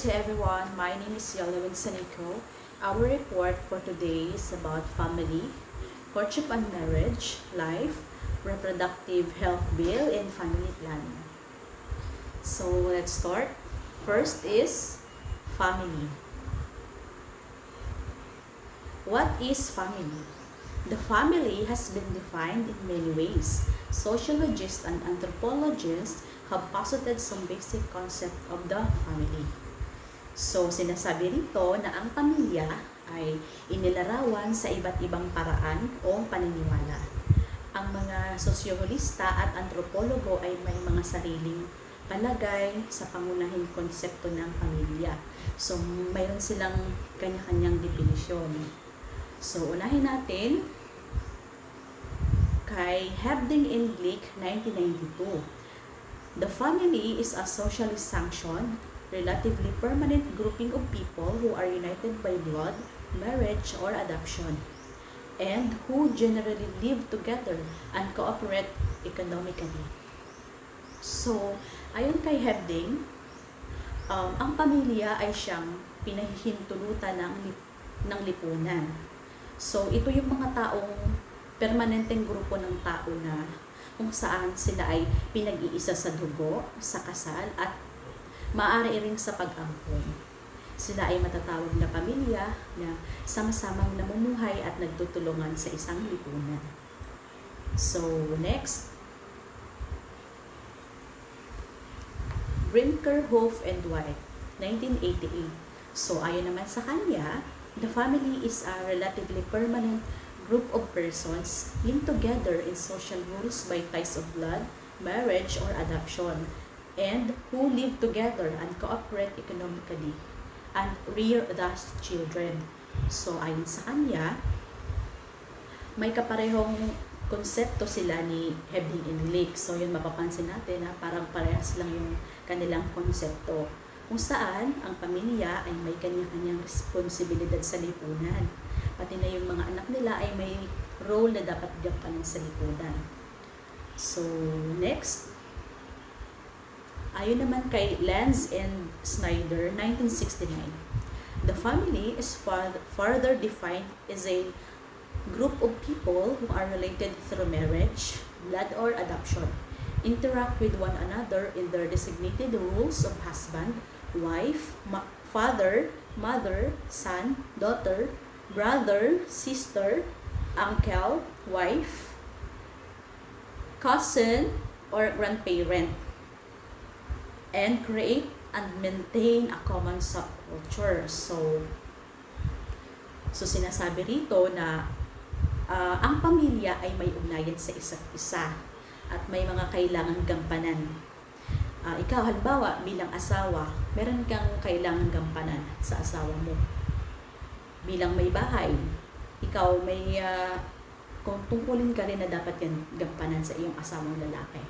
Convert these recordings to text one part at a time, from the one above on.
to everyone. My name is Yolowin Saniko. Our report for today is about family, courtship and marriage, life, reproductive health bill, and family planning. So let's start. First is family. What is family? The family has been defined in many ways. Sociologists and anthropologists have posited some basic concept of the family. So, sinasabi rito na ang pamilya ay inilarawan sa iba't ibang paraan o paniniwala. Ang mga sosyologista at antropologo ay may mga sariling palagay sa pangunahing konsepto ng pamilya. So, mayroon silang kanya-kanyang definisyon. So, unahin natin kay Hebding in Glick, 1992. The family is a socially sanctioned, relatively permanent grouping of people who are united by blood, marriage, or adoption, and who generally live together and cooperate economically. So, ayon kay Hebding, ang pamilya ay siyang pinahihintulutan ng lipunan. So, ito yung mga taong permanenteng grupo ng tao na kung saan sila ay pinag-iisa sa dugo, sa kasal, at maaari ring sa pag-ampon. Sila ay matatawag na pamilya na sama-samang namumuhay at nagtutulungan sa isang lipunan. So, next. Brinkerhoff and White, 1988. So, ayon naman sa kanya, the family is a relatively permanent group of persons linked together in social rules by ties of blood, marriage, or adoption, and who live together and cooperate economically and rear thus children. So, ayon sa kanya, may kaparehong konsepto sila ni Hebding and Glick. So, yun mapapansin natin na parang parehas lang yung kanilang konsepto. Kung saan ang pamilya ay may kanya-kanyang responsibilidad sa lipunan. Pati na yung mga anak nila ay may role na dapat gampanan sa lipunan. So, next. Ayon naman kay Lenz and Snyder, 1969. The family is further defined as a group of people who are related through marriage, blood, or adoption, interact with one another in their designated roles of husband, wife, father, mother, son, daughter, brother, sister, uncle, wife, cousin, or grandparent, and create and maintain a common subculture. So sinasabi rito na ang pamilya ay may ugnayan sa isa't isa at may mga kailangang gampanan. Ikaw, halimbawa, bilang asawa, meron kang kailangang gampanan sa asawa mo. Bilang may bahay, ikaw may kung tungkulin ka rin na dapat gampanan sa iyong asawang lalaki.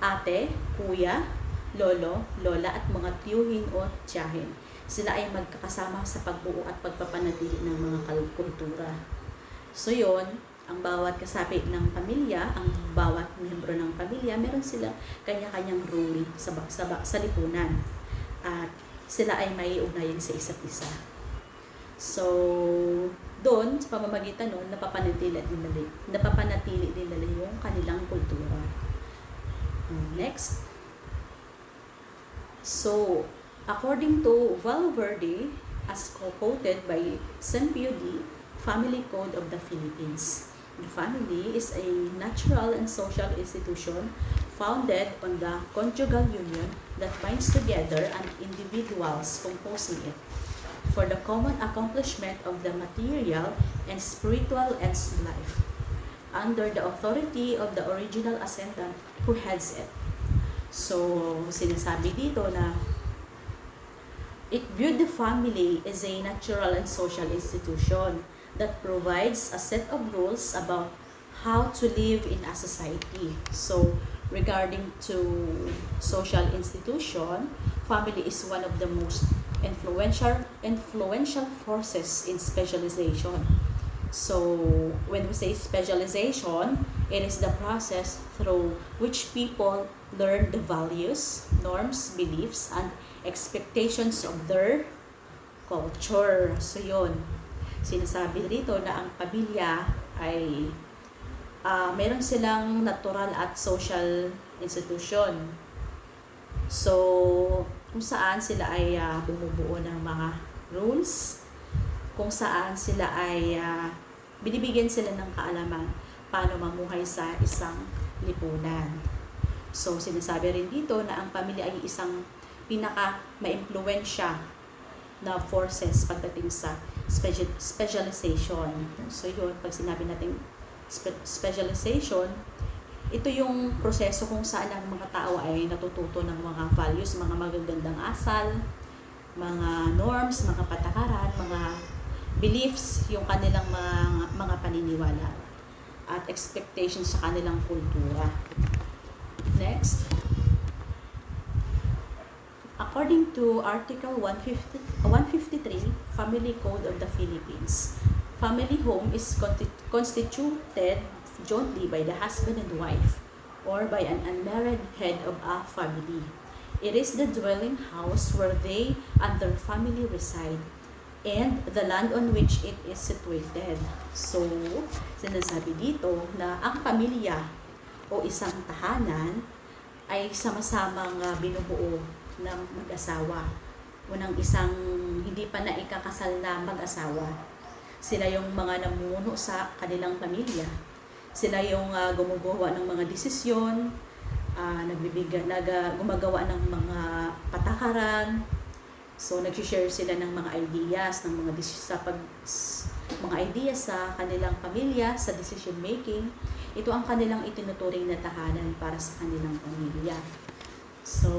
Ate, kuya, lolo, lola, at mga tiyuhin o tiyahin. Sila ay magkakasama sa pagbuo at pagpapanatili ng mga kultura. So yun, ang bawat kasapi ng pamilya, ang bawat miyembro ng pamilya, meron sila kanya-kanyang role sa lipunan. At sila ay may ugnayan sa isa't isa. So, doon, sa pamamagitan nun, napapanatili din nila yung kanilang kultura. Next. So, according to Valverde, as quoted by SMPUD, Family Code of the Philippines, the family is a natural and social institution founded on the conjugal union that binds together an individuals composing it for the common accomplishment of the material and spiritual ends of life, under the authority of the original ascendant who heads it. So, sinasabi dito na it viewed the family as a natural and social institution that provides a set of rules about how to live in a society. So, regarding to social institution, family is one of the most influential forces in specialization. So, when we say specialization, It is the process through which people learn the values, norms, beliefs, and expectations of their culture. So yun, sinasabi rito na ang pamilya ay meron silang natural at social institution. So, kung saan sila ay bumubuo ng mga rules, kung saan sila ay binibigyan sila ng kaalaman paano mamuhay sa isang lipunan. So, sinasabi rin dito na ang pamilya ay isang pinaka-maimpluwensya na forces pagdating sa specialization. So, yun, pag sinabi natin specialization, ito yung proseso kung saan ang mga tao ay natututo ng mga values, mga magagandang asal, mga norms, mga patakaran, mga beliefs, yung kanilang mga paniniwala at expectations sa kanilang kultura. Next. According to Article 153, Family Code of the Philippines, family home is constituted jointly by the husband and wife or by an unmarried head of a family. It is the dwelling house where they and their family reside and the land on which it is situated. So, sinasabi dito na ang pamilya o isang tahanan ay sama-samang binubuo ng mag-asawa o ng isang hindi pa naikakasal na mag-asawa. Sila yung mga namumuno sa kanilang pamilya. Sila yung gumagawa ng mga desisyon, gumagawa ng mga patakaran. So, nag-share sila ng mga ideas, ng mga ideas sa kanilang pamilya, sa decision making. Ito ang kanilang itinuturing na tahanan para sa kanilang pamilya. So,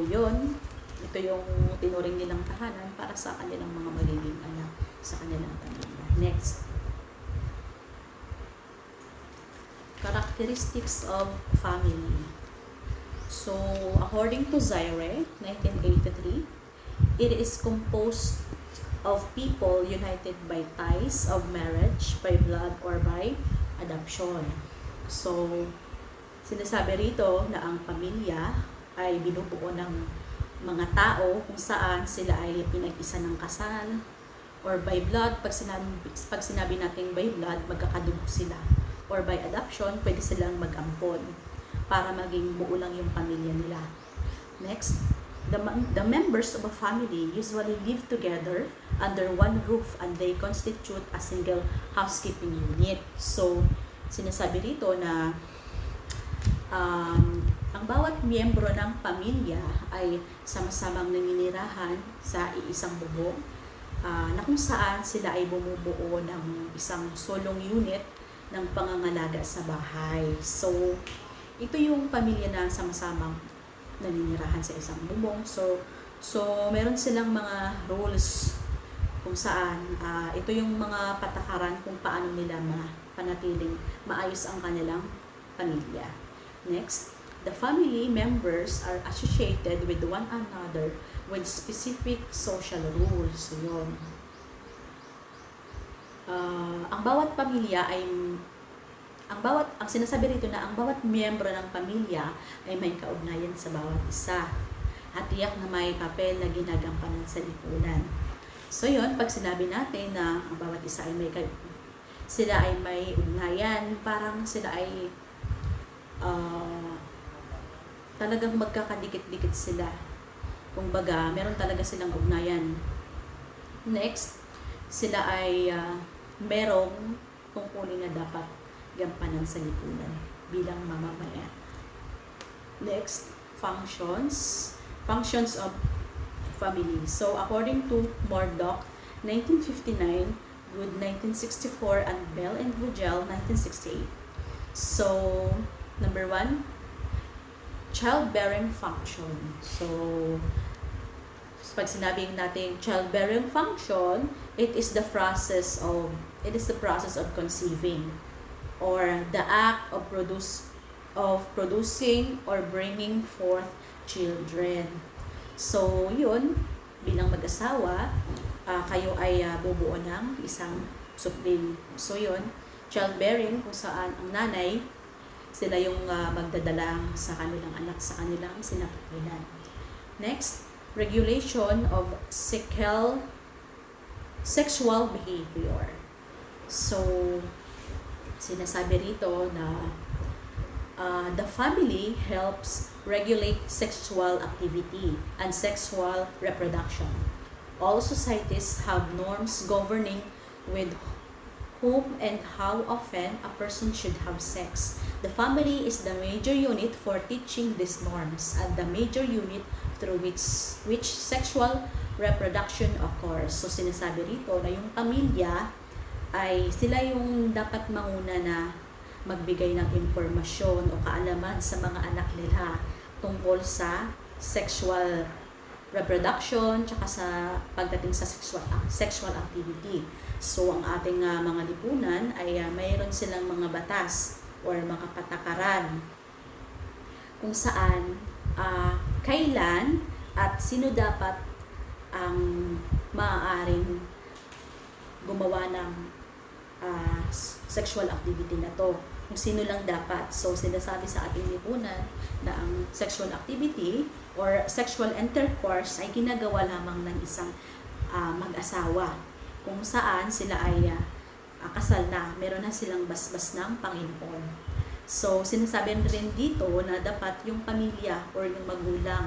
yun. Ito yung tinuring nilang tahanan para sa kanilang mga magiging anak sa kanilang pamilya. Next. Characteristics of family. So, according to Zaire, 1983, it is composed of people united by ties of marriage, by blood, or by adoption. So, sinasabi rito na ang pamilya ay binubuo ng mga tao kung saan sila ay pinag-isa ng kasal, or by blood, pag sinabi natin by blood, magkakadugo sila. Or by adoption, pwede silang mag-ampon para maging buo lang yung pamilya nila. Next, the members of a family usually live together under one roof and they constitute a single housekeeping unit. So, sinasabi rito na ang bawat miyembro ng pamilya ay sama-samang naninirahan sa iisang bubong na kung saan sila ay bumubuo ng isang solong unit ng pangangalaga sa bahay. So, ito yung pamilya na sama-samang naninirahan sa isang bubong. So meron silang mga rules kung saan ito yung mga patakaran kung paano nila panatiling maayos ang kanilang pamilya. Next, the family members are associated with one another with specific social rules. So, yun. Ang bawat pamilya ay ang sinasabi rito na ang bawat miyembro ng pamilya ay may kaugnayan sa bawat isa at tiyak na may papel na ginagampanan sa lipunan. So yun, pag sinabi natin na ang bawat isa ay sila ay may ugnayan, parang sila ay talagang magkakadikit-dikit sila. Kumbaga, meron talaga silang ugnayan. Next, sila ay merong tungkulin na dapat gampanan sa lipunan bilang mamamayan. Next, functions of family. So, according to Murdoch, 1959, Good 1964, and Bell and Vogel, 1968. So, number 1, childbearing function. So, pag sinabing natin childbearing function, it is the process of conceiving or the act of producing or bringing forth children. So, yun, bilang mag-asawa, kayo ay bubuo ng isang supling. So, yun, childbearing kung saan ang nanay Sila yung magdadala sa kanilang anak sa kanilang sinapupunan. Next, regulation of sexual behavior. So, sinasabi rito na the family helps regulate sexual activity and sexual reproduction. All societies have norms governing with whom and how often a person should have sex. The family is the major unit for teaching these norms and the major unit through which sexual reproduction occurs. So sinasabi rito na yung pamilya ay sila yung dapat manguna na magbigay ng impormasyon o kaalaman sa mga anak nila tungkol sa sexual reproduction tsaka sa pagdating sa sexual activity. So ang ating mga lipunan ay mayroon silang mga batas or mga patakaran kung saan kailan at sino dapat ang maaaring gumawa ng sexual activity na to. Kung sino lang dapat. So, sinasabi sa ating lipunan na ang sexual activity or sexual intercourse ay ginagawa lamang ng isang mag-asawa. Kung saan sila ay kasal na, meron na silang basbas ng Panginoon. So, sinasabi rin dito na dapat yung pamilya or yung magulang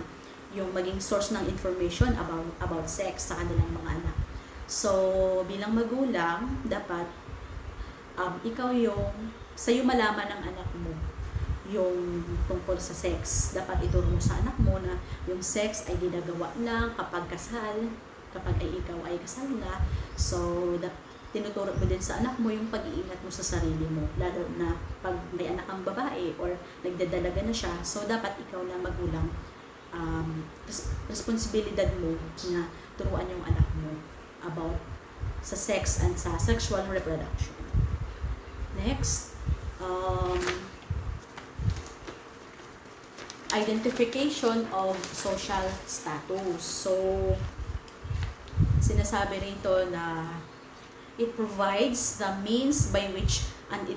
yung maging source ng information about sex sa kanilang mga anak. So, bilang magulang, dapat ikaw yung sa'yo malaman ng anak mo yung tungkol sa sex. Dapat ituro mo sa anak mo na yung sex ay ginagawa lang kapag kasal, kapag ay ikaw ay kasal na. So, tinuturo mo din sa anak mo yung pag-iingat mo sa sarili mo. Lalo na pag may anak kang babae or nagdadalaga na siya. So, dapat ikaw na magulang, responsibilidad mo na turuan yung anak mo about sa sex and sa sexual reproduction. Next, identification of social status. So, sinasabi rito na it provides the means by which an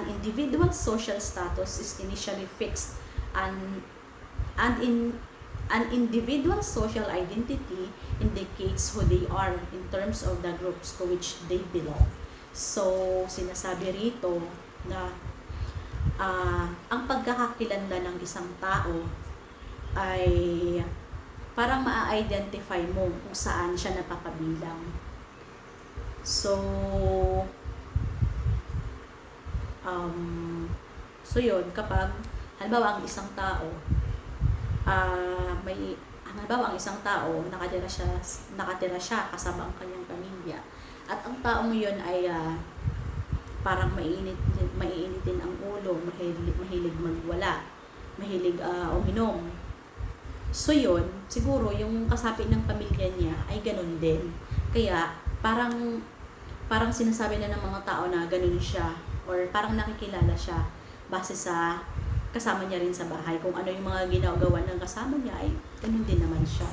individual social status is initially fixed and an individual social identity indicates who they are in terms of the groups to which they belong. So, sinasabi rito na ang pagkakakilanlan ng isang tao ay parang maa-identify mo kung saan siya napapabilang. So, yun, kapag halimbawa ang isang tao nakatira siya kasama ang kanyang pamilya at ang taong yun ay parang maiinitin ang ulo, mahilig magwala, mahilig uminom. So yun, siguro yung kasapi ng pamilya niya ay ganun din. Kaya parang sinasabi na ng mga tao na ganun siya or parang nakikilala siya base sa kasama niya rin sa bahay. Kung ano yung mga ginagawa ng kasama niya ay ganun din naman siya.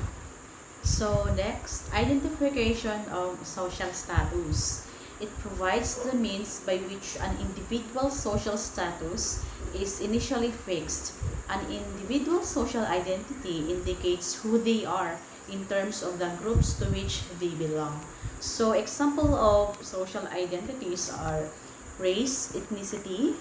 So next, identification of social status. It provides the means by which an individual's social status is initially fixed. An individual's social identity indicates who they are in terms of the groups to which they belong. So example of social identities are race, ethnicity,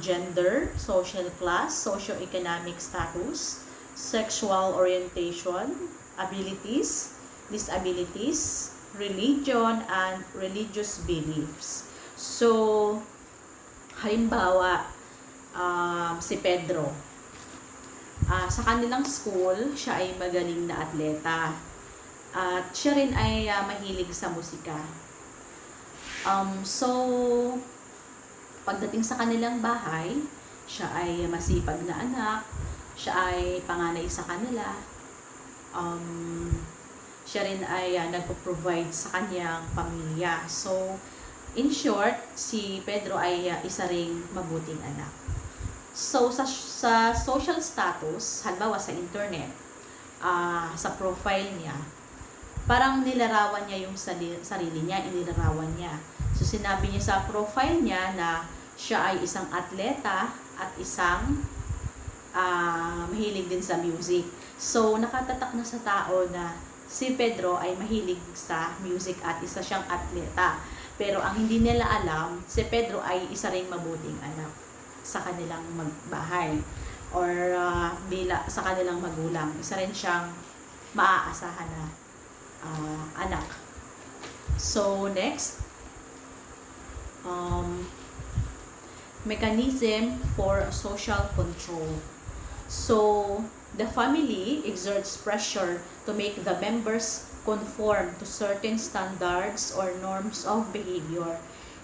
gender, social class, socio-economic status, sexual orientation, abilities, disabilities, religion, and religious beliefs. So, halimbawa, si Pedro. Sa kanilang school, siya ay magaling na atleta. At siya rin ay mahilig sa musika. So, pagdating sa kanilang bahay, siya ay masipag na anak, siya ay panganay sa kanila. Siya rin ay nagpo-provide sa kanyang pamilya. So, in short, si Pedro ay isa ring mabuting anak. So, sa social status, halimbawa sa internet, sa profile niya, parang nilarawan niya yung sarili niya, inilarawan niya. So, sinabi niya sa profile niya na Siya ay isang atleta at isang mahilig din sa music. So, nakatatak na sa tao na si Pedro ay mahilig sa music at isa siyang atleta. Pero ang hindi nila alam, si Pedro ay isa ring mabuting anak sa kanilang bahay or sa kanilang magulang. Isa rin siyang maaasahan na anak. So, next, mechanism for social control. So, the family exerts pressure to make the members conform to certain standards or norms of behavior.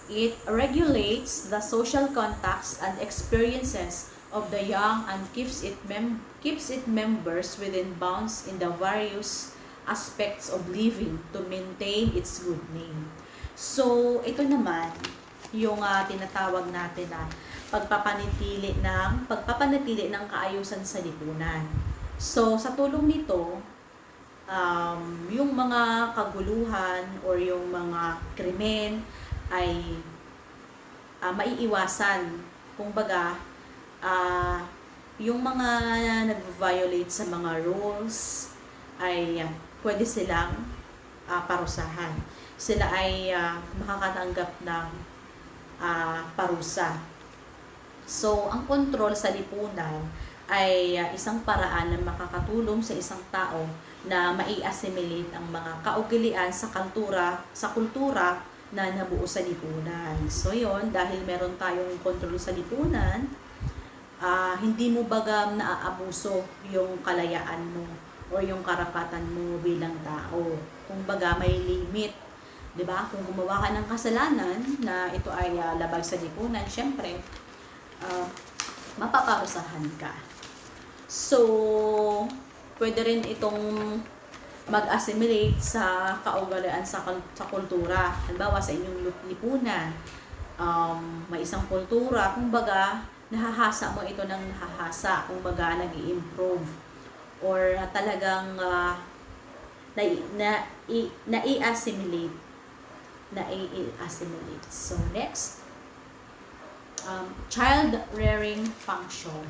It regulates the social contacts and experiences of the young and keeps its members within bounds in the various aspects of living to maintain its good name. So, ito naman yung tinatawag natin na pagpapanatili ng kaayusan sa lipunan. So, sa tulong nito, yung mga kaguluhan or yung mga krimen ay maiiwasan. Kumbaga, yung mga nag-violate sa mga rules ay pwede silang parusahan. Sila ay makakatanggap ng parusa. So, ang kontrol sa lipunan ay isang paraan na makakatulong sa isang tao na mai-assimilate ang mga kaugalian sa kultura na nabuo sa lipunan. So, yon, dahil meron tayong kontrol sa lipunan, hindi mo baga naaabuso yung kalayaan mo o yung karapatan mo bilang tao. Kung baga may limit, 'di ba? Kung gumawa ka ng kasalanan na ito ay labag sa lipunan, syempre mapaparusahan ka. So, pwede rin itong mag-assimilate sa kaugalian sa kultura. Halimbawa sa inyong lipunan, may isang kultura, kumbaga nahahasa mo ito ng nahahasa, kumbaga nag-i-improve or talagang nai-assimilate. So, next, child rearing function.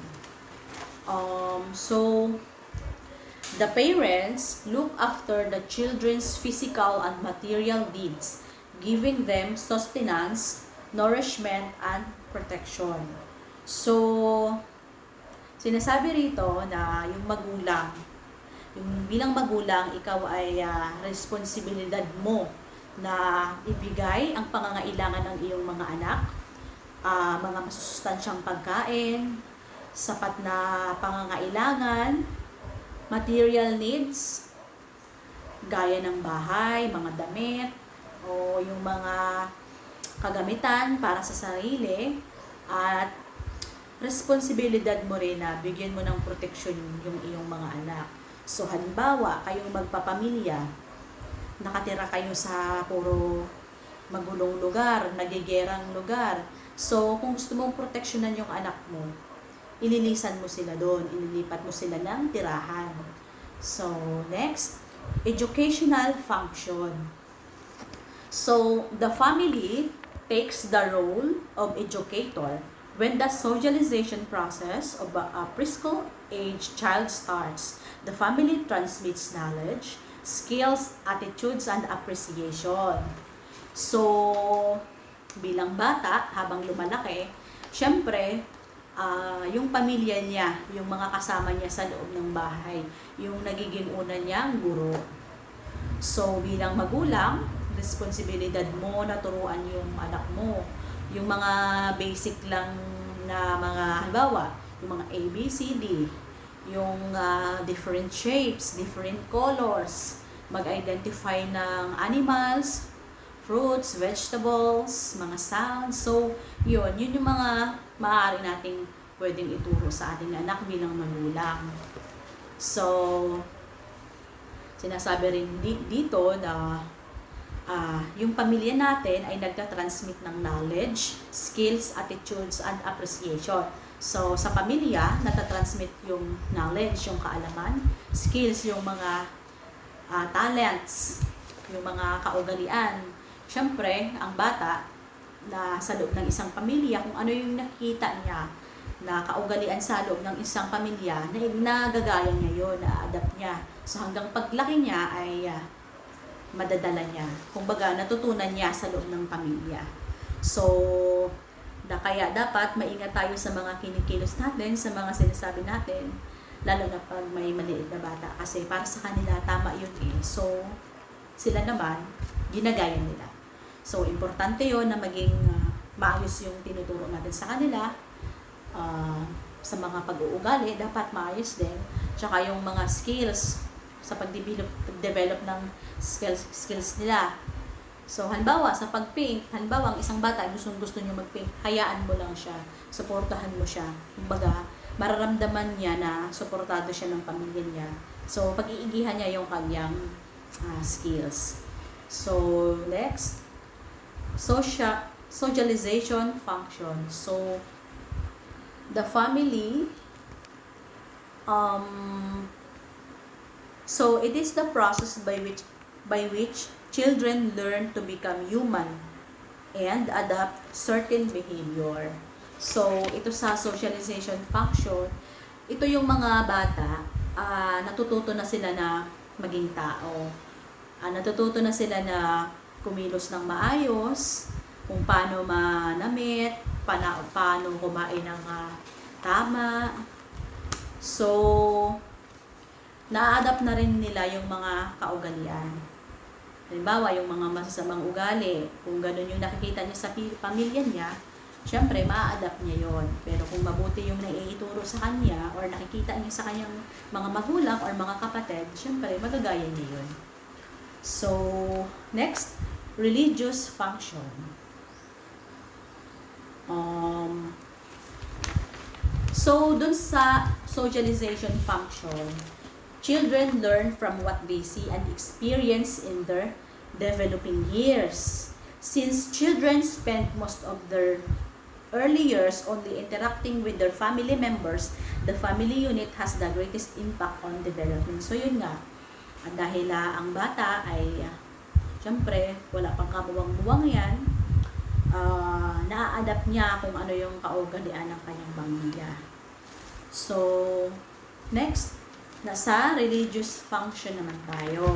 So, the parents look after the children's physical and material needs, giving them sustenance, nourishment, and protection. So, sinasabi rito na yung magulang, bilang magulang, ikaw ay responsibilidad mo na ibigay ang pangangailangan ng iyong mga anak, mga masusustansyang pagkain, sapat na pangangailangan, material needs, gaya ng bahay, mga damit, o yung mga kagamitan para sa sarili, at responsibilidad mo rin na bigyan mo ng proteksyon yung iyong mga anak. So, halimbawa, kayong magpapamilya, nakatira kayo sa puro magulong lugar, nagigerang lugar. So, kung gusto mong proteksyonan yung anak mo, ililisan mo sila doon, ililipat mo sila ng tirahan. So, next, educational function. So, the family takes the role of educator when the socialization process of a preschool age child starts. The family transmits knowledge, skills, attitudes, and appreciation. So, bilang bata, habang lumalaki, syempre, yung pamilya niya, yung mga kasama niya sa loob ng bahay, yung nagiging una niyang guro. So, bilang magulang, responsibilidad mo na turuan yung anak mo. Yung mga basic lang na mga, halimbawa, yung mga ABCD, yung different shapes, different colors, mag-identify ng animals, fruits, vegetables, mga sounds. So, yun yung mga maaari nating pwedeng ituro sa ating anak bilang magulang. So, sinasabi rin dito na yung pamilya natin ay nagtatransmit ng knowledge, skills, attitudes, and appreciation. So, sa pamilya, natatransmit yung knowledge, yung kaalaman, skills, yung mga talents, yung mga kaugalian. Siyempre, ang bata, na sa loob ng isang pamilya, kung ano yung nakikita niya na kaugalian sa loob ng isang pamilya, na nagagaya niya yun, na-adapt niya. So hanggang paglaki niya ay madadala niya. Kumbaga, natutunan niya sa loob ng pamilya. So, kaya dapat maingat tayo sa mga kinikilos natin, sa mga sinasabi natin, lalo na pag may maliit na bata. Kasi para sa kanila, tama yun eh. So, sila naman, ginagaya nila. So, importante yun na maging maayos yung tinuturo natin sa kanila. Sa mga pag-uugali, dapat maayos din. Tsaka yung mga skills, sa pag-develop ng skills nila. So, halimbawa, sa pag-paint, halimbawa, ang isang bata, gusto niyo mag-paint, hayaan mo lang siya, suportahan mo siya. Kumbaga, mararamdaman niya na suportado siya ng pamilya niya. So, pag-iigihan niya yung kanyang skills. So, next, socialization function. So, the family, so it is the process by which children learn to become human and adapt certain behavior. So, ito sa socialization function, ito yung mga bata, natututo na sila na maging tao. Natututo na sila na kumilos ng maayos, kung paano manamit, paano kumain ng tama. So, na-adapt na rin nila yung mga kaugalian. Halimbawa, yung mga masasamang ugali, kung ganun yung nakikita niya sa pamilya niya, syempre, ma-adapt niya yon. Pero kung mabuti yung naiituro sa kanya or nakikita niya sa kanyang mga magulang or mga kapatid, syempre, magagaya niya yun. So, next, religious function. So, dun sa socialization function, children learn from what they see and experience in their developing years. Since children spend most of their early years only interacting with their family members, the family unit has the greatest impact on development. So, yun nga. Dahil ang bata ay, syempre, wala pang kabuwang-buwang yan, na-adapt niya kung ano yung kaugalian ng kanyang pamilya. So, next, nasa religious function naman tayo.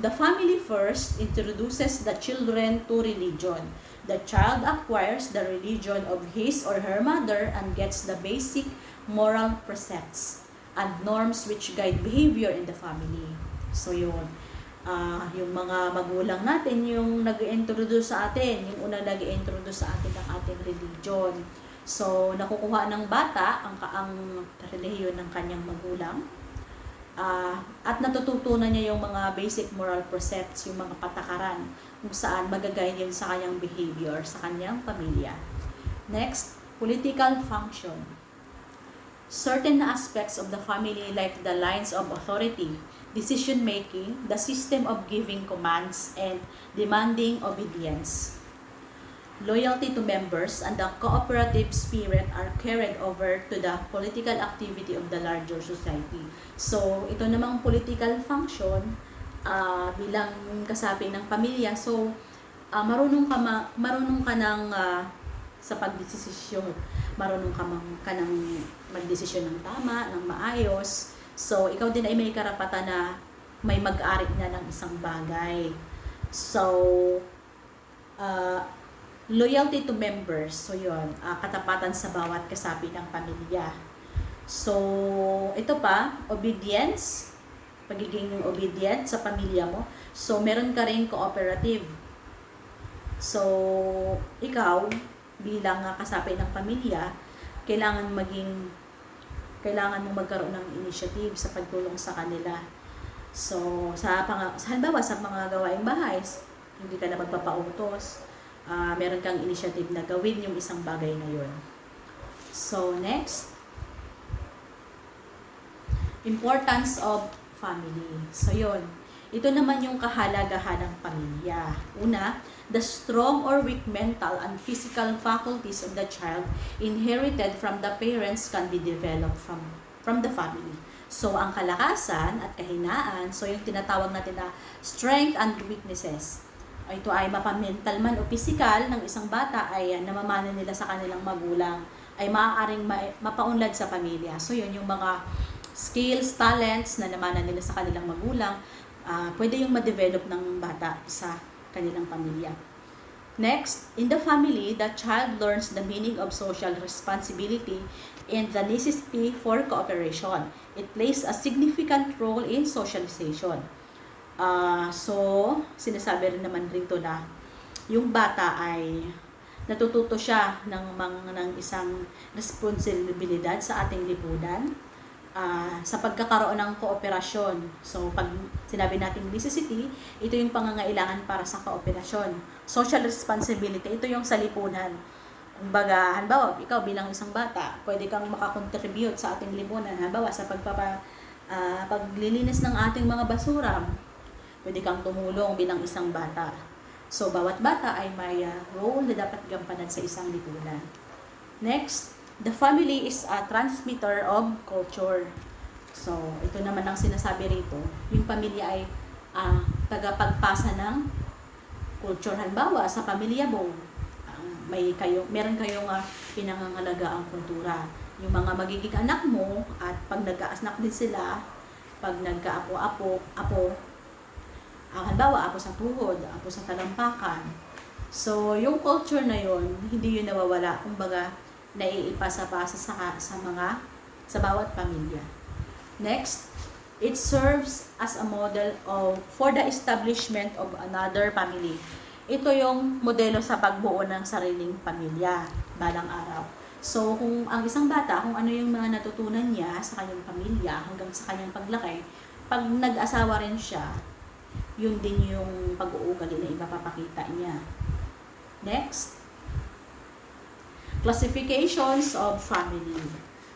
The family first introduces the children to religion. The child acquires the religion of his or her mother and gets the basic moral precepts and norms which guide behavior in the family. So, yun. Yung mga magulang natin, yung nag-introduce sa atin, yung unang nag-introduce sa atin ng ating religion. So, nakukuha ng bata ang relihiyon ng kanyang magulang. At natututunan niya yung mga basic moral precepts, yung mga patakaran, kung saan magagay yun sa kanyang behavior, sa kanyang pamilya. Next, political function. Certain aspects of the family like the lines of authority, decision-making, the system of giving commands, and demanding obedience. Loyalty to members and the cooperative spirit are carried over to the political activity of the larger society. So, ito namang political function bilang kasapi ng pamilya. So, marunong ka ng sa pagdesisyon. Marunong ka ng magdesisyon ng tama, ng maayos. So, ikaw din ay may karapatan na may mag-ari na ng isang bagay. So, loyalty to members. So, yun. Katapatan sa bawat kasapi ng pamilya. So, ito pa, obedience. Pagiging obedient sa pamilya mo. So, meron ka rin cooperative. So, ikaw, bilang kasapi ng pamilya, kailangan mong magkaroon ng initiative sa pagtulong sa kanila. So, halimbawa, sa mga gawaing bahay, hindi ka na magpapautos, meron kang initiative na gawin yung isang bagay na yun. So, next, importance of family. So, yun. Ito naman yung kahalagahan ng pamilya. Una, the strong or weak mental and physical faculties of the child inherited from the parents can be developed from the family. So, ang kalakasan at kahinaan, so yung tinatawag natin na strength and weaknesses. ito ay mapamental man o pisikal ng isang bata ay namamana nila sa kanilang magulang, ay maaaring mapaunlad sa pamilya. So yun, yung mga skills, talents na namana nila sa kanilang magulang, pwede yung ma-develop ng bata sa kanilang pamilya. Next, in the family, the child learns the meaning of social responsibility and the necessity for cooperation. It plays a significant role in socialization. So, sinasabi rin naman rito na yung bata ay natututo siya ng isang responsibilidad sa ating lipunan, sa pagkakaroon ng kooperasyon. So, pag sinabi natin necessity, ito yung pangangailangan para sa kooperasyon. Social responsibility, ito yung sa lipunan. Kumbaga, halimbawa, ikaw bilang isang bata, pwede kang makakontribute sa ating lipunan. Halimbawa, sa paglilinis ng ating mga basura, pwede kang tumulong bilang isang bata. So, bawat bata ay may role na dapat gampanan sa isang lipunan. Next, the family is a transmitter of culture. So, ito naman ang sinasabi rito. Yung pamilya ay tagapagpasa ng culture. Halimbawa, sa pamilya mo, meron kayong pinangangalaga ang kultura. Yung mga magiging anak mo, at pag nagka-anak din sila, pag nagka-apo, halimbawa, apo sa tuhod, apo sa talampakan. So, yung culture na yun, hindi yun nawawala. Kumbaga, naiipasa-pasa sa bawat pamilya. Next, it serves as a model for the establishment of another family. Ito yung modelo sa pagbuo ng sariling pamilya balang araw. So, kung ang isang bata, kung ano yung mga natutunan niya sa kanyang pamilya hanggang sa kanyang paglaki, pag nag-asawa rin siya, yun din yung pag-uugali na ipapakita niya. Next, classifications of family.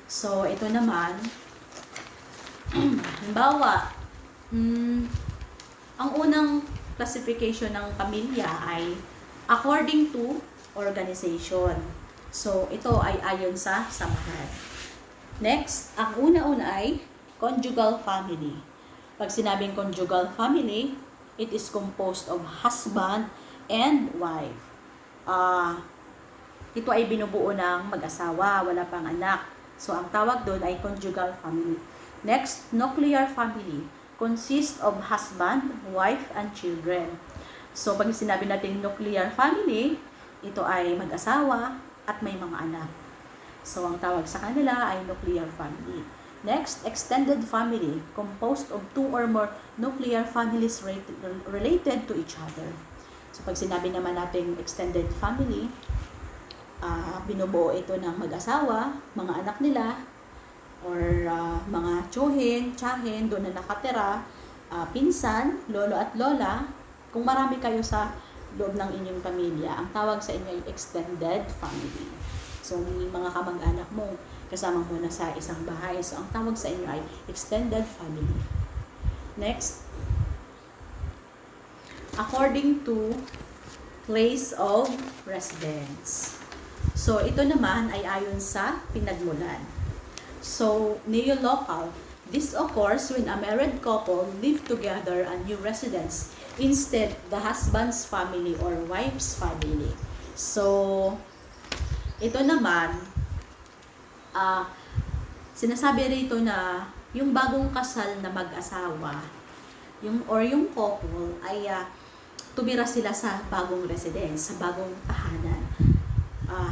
So, ito naman, halimbawa, ang unang classification ng pamilya ay according to organization. So, ito ay ayon sa samahan. Next, ang una-una ay conjugal family. Pag sinabing conjugal family, it is composed of husband and wife. Ito ay binubuo ng mag-asawa, wala pang anak. So, ang tawag doon ay conjugal family. Next, nuclear family consists of husband, wife, and children. So, pag sinabi natin nuclear family, ito ay mag-asawa at may mga anak. So, ang tawag sa kanila ay nuclear family. Next, extended family composed of 2 or more nuclear families related to each other. So, pag sinabi naman natin extended family, binubuo ito ng mag-asawa, mga anak nila, or mga tsahin, doon na nakatira, pinsan, lolo at lola. Kung marami kayo sa loob ng inyong pamilya, ang tawag sa inyo ay extended family. So, mga kamag-anak mo, kasama mo na sa isang bahay. So, ang tawag sa inyo ay extended family. Next, according to place of residence. So, ito naman ay ayon sa pinagmulan. So, neolocal. This occurs when a married couple live together a new residence instead the husband's family or wife's family. So, ito naman, sinasabi rito na yung bagong kasal na mag-asawa, yung couple ay tumira sila sa bagong residence, sa bagong tahanan.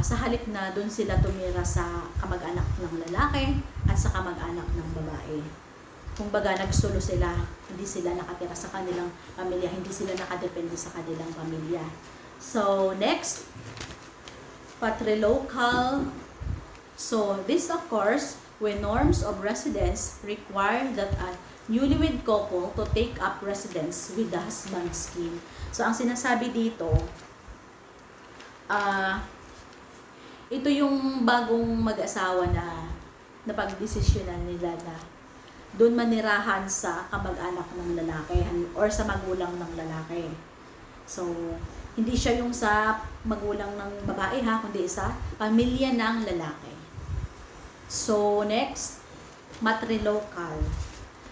Sa halip na doon sila tumira sa kamag-anak ng lalaki at sa kamag-anak ng babae. Kung baga, nagsulo sila, hindi sila nakatira sa kanilang pamilya, hindi sila nakadepende sa kanilang pamilya. So, next, patrilocal. So, this occurs when norms of residence require that a newlywed couple to take up residence with the husband's scheme. So, ang sinasabi dito, ito yung bagong mag-asawa na napagdesisyonan nila na doon manirahan sa kamag-anak ng lalaki or sa magulang ng lalaki. So, hindi siya yung sa magulang ng babae kundi sa pamilya ng lalaki. So, next, matrilocal.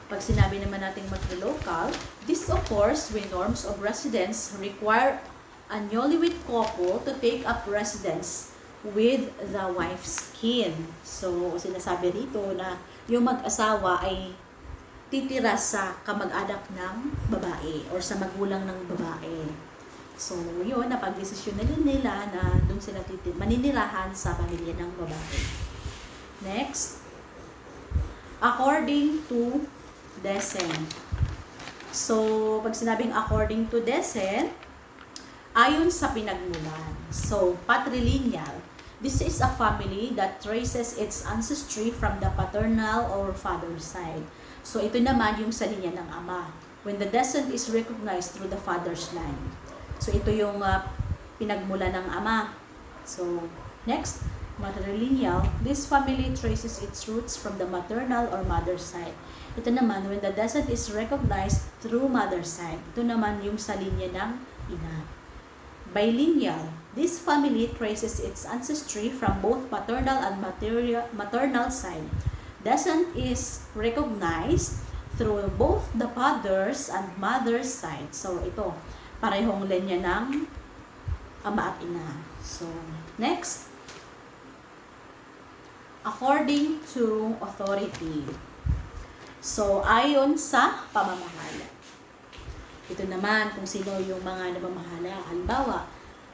Pag sinabi naman natin matrilocal, this occurs when norms of residence require a newlywed couple to take up residence with the wife's kin. So, sinasabi rito na yung mag-asawa ay titira sa kamag-anak ng babae or sa magulang ng babae. So, yun, napag-desisyon na nila na doon sila maninirahan sa pamilya ng babae. Next, according to descent. So, pag sinabing according to descent, ayon sa pinagmulan. So, patrilineal. This is a family that traces its ancestry from the paternal or father's side. So, ito naman yung sa linya ng ama. When the descent is recognized through the father's line. So, ito yung pinagmula ng ama. So, next, matrilineal. This family traces its roots from the maternal or mother's side. Ito naman, when the descent is recognized through mother's side. Ito naman yung sa linya ng ina. Bilineal. This family traces its ancestry from both paternal and maternal side. Descent is recognized through both the father's and mother's side. So, ito, parehong linya ng ama at ina. So, next. According to authority. So, ayon sa pamamahala. Ito naman kung sino yung mga namamahala. Halimbawa,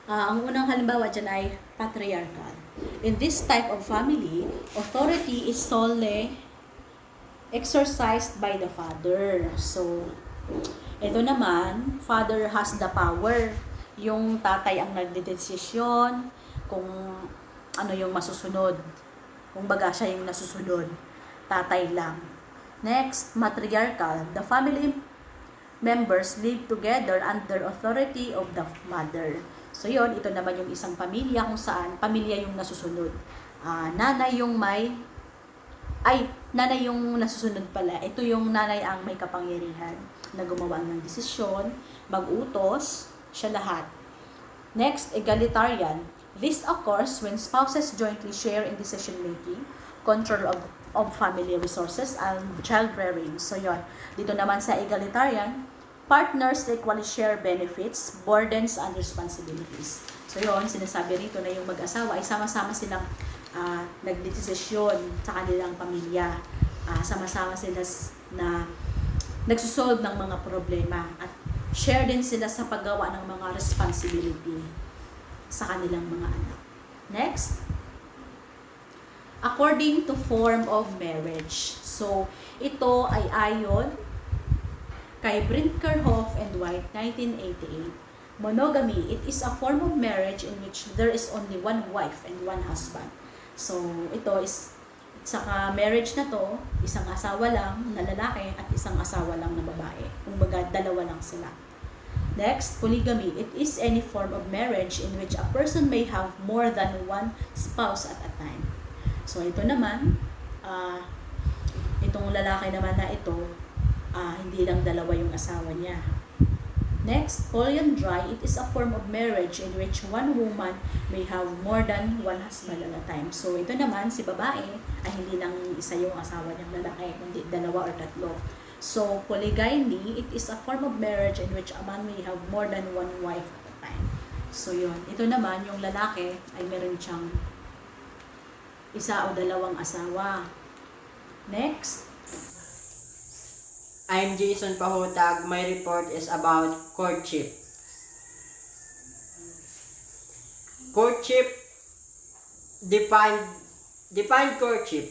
ang unang halimbawa dyan ay patriarchal. In this type of family, authority is solely exercised by the father. So, ito naman, father has the power. Yung tatay ang nagdedesisyon kung ano yung masusunod. Kung baga siya yung nasusunod. Tatay lang. Next, matriarchal. The family members live together under authority of the mother. So yon, ito naman yung isang pamilya kung saan pamilya yung nasusunod. Nanay yung nasusunod pala. Ito yung nanay ang may kapangyarihan na gumawa ng desisyon, mag-utos, siya lahat. Next, egalitarian. This occurs when spouses jointly share in decision making, control of family resources, and child rearing. So yon, dito naman sa egalitarian, partners equally share benefits, burdens, and responsibilities. So yon, sinasabi rito na yung mag-asawa ay sama-sama silang nagdesisyon sa kanilang pamilya. Sama-sama sila na nagsusolve ng mga problema at share din sila sa paggawa ng mga responsibility sa kanilang mga anak. Next, according to form of marriage. So, ito ay ayon kay Brinkerhoff and White, 1988. Monogamy, it is a form of marriage in which there is only one wife and one husband. So, ito is, saka marriage na to, isang asawa lang na lalaki at isang asawa lang na babae. Kumbaga, dalawa lang sila. Next, polygamy. It is any form of marriage in which a person may have more than one spouse at a time. So, ito naman, itong lalaki naman na ito, hindi lang dalawa yung asawa niya. Next, polyandry. It is a form of marriage in which one woman may have more than one husband at a time. So, ito naman, si babae, ay hindi lang isa yung asawa niyang lalaki, kundi dalawa or tatlo. So, polygamy, it is a form of marriage in which a man may have more than one wife at a time. So, yun. Ito naman, yung lalaki ay meron siyang isa o dalawang asawa. Next. I'm Jason Pahutag. My report is about courtship. Courtship, define courtship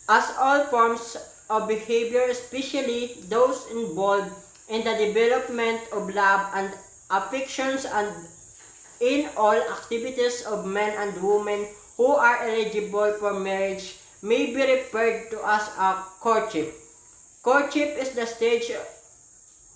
as all forms of behavior, especially those involved in the development of love and affections, and in all activities of men and women who are eligible for marriage may be referred to as a courtship. Courtship is the stage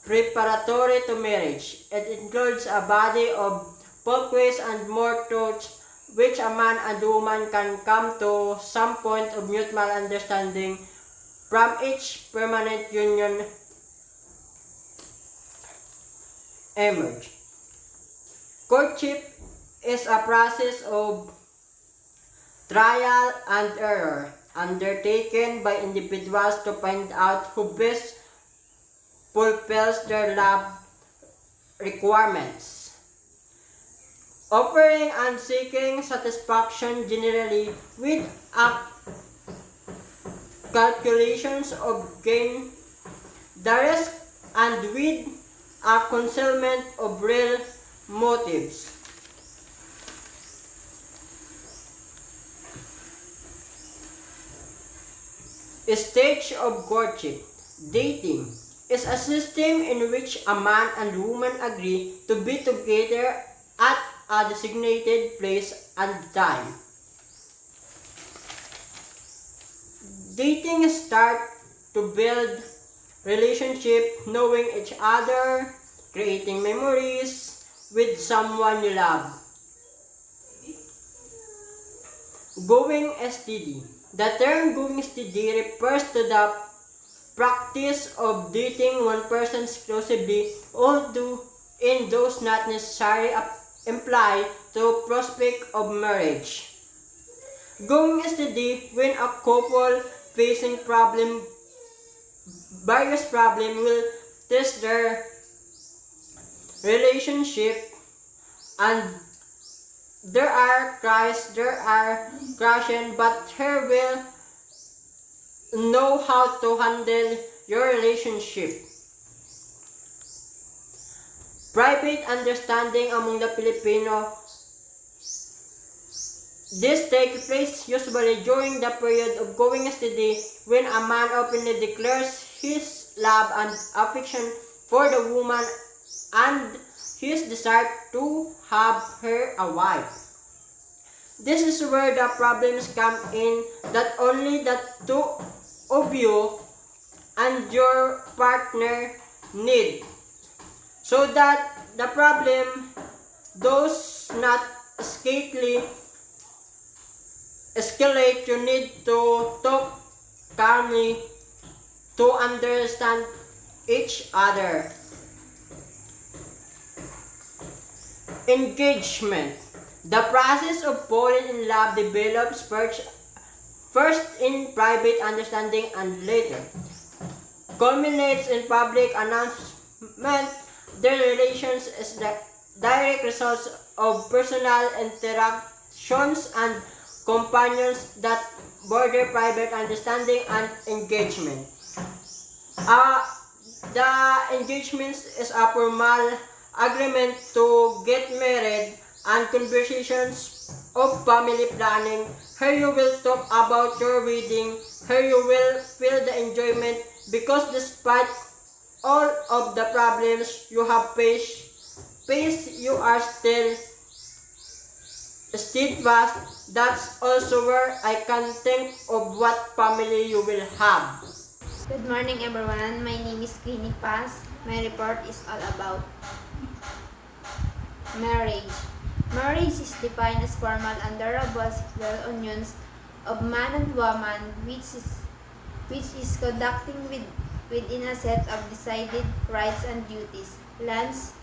preparatory to marriage. It includes a body of folkways and more truths which a man and woman can come to some point of mutual understanding from each permanent union emerge. Courtship is a process of trial and error undertaken by individuals to find out who best fulfills their love requirements. Offering and seeking satisfaction generally with a calculations of gain, the risk, and with a concealment of real motives. A stage of courtship, dating, is a system in which a man and woman agree to be together at a designated place and time. Dating starts to build relationship, knowing each other, creating memories with someone you love. Going steady. The term going steady refers to the practice of dating one person exclusively, although in those not necessarily imply to prospect of marriage. Going steady when a couple facing various problems will test their relationship, and there are crashes, but her will know how to handle your relationship. Private understanding among the Filipino. This takes place usually during the period of going steady, when a man openly declares his love and affection for the woman and his desire to have her a wife. This is where the problems come in, that only the two of you and your partner need, so that the problem does not escalate. You need to talk calmly to understand each other. Engagement. The process of falling in love develops first in private understanding and later culminates in public announcement. Their relations is the direct results of personal interactions and companions that border private understanding and engagement. The engagement is a formal agreement to get married and conversations of family planning. Here you will talk about your wedding. Here you will feel the enjoyment, because despite all of the problems you have faced, you are still steadfast. That's also where I can think of what family you will have. Good morning everyone, my name is Queenie Paz. My report is all about marriage. Marriage is defined as formal and durable sexual unions of man and woman which is conducting within a set of decided rights and duties. Lance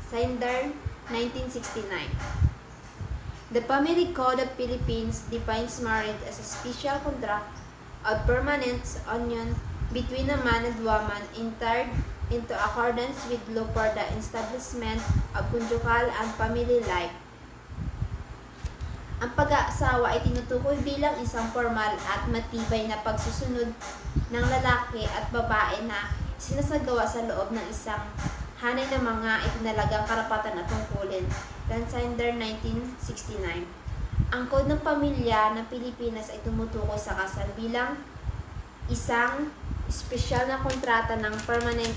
Sinder, 1969. The Family Code of Philippines defines marriage as a special contract of permanent union between a man and woman entered into accordance with law for the establishment of conjugal and family life. Ang pag-aasawa ay tinutukoy bilang isang formal at matibay na pagsusunod ng lalaki at babae na sinasagawa sa loob ng isang hanay ng mga itinalagang karapatan at tungkulin. Lansinder, 1969. Ang Kode ng Pamilya ng Pilipinas ay tumutukoy sa kasal bilang isang espesyal na kontrata ng permanent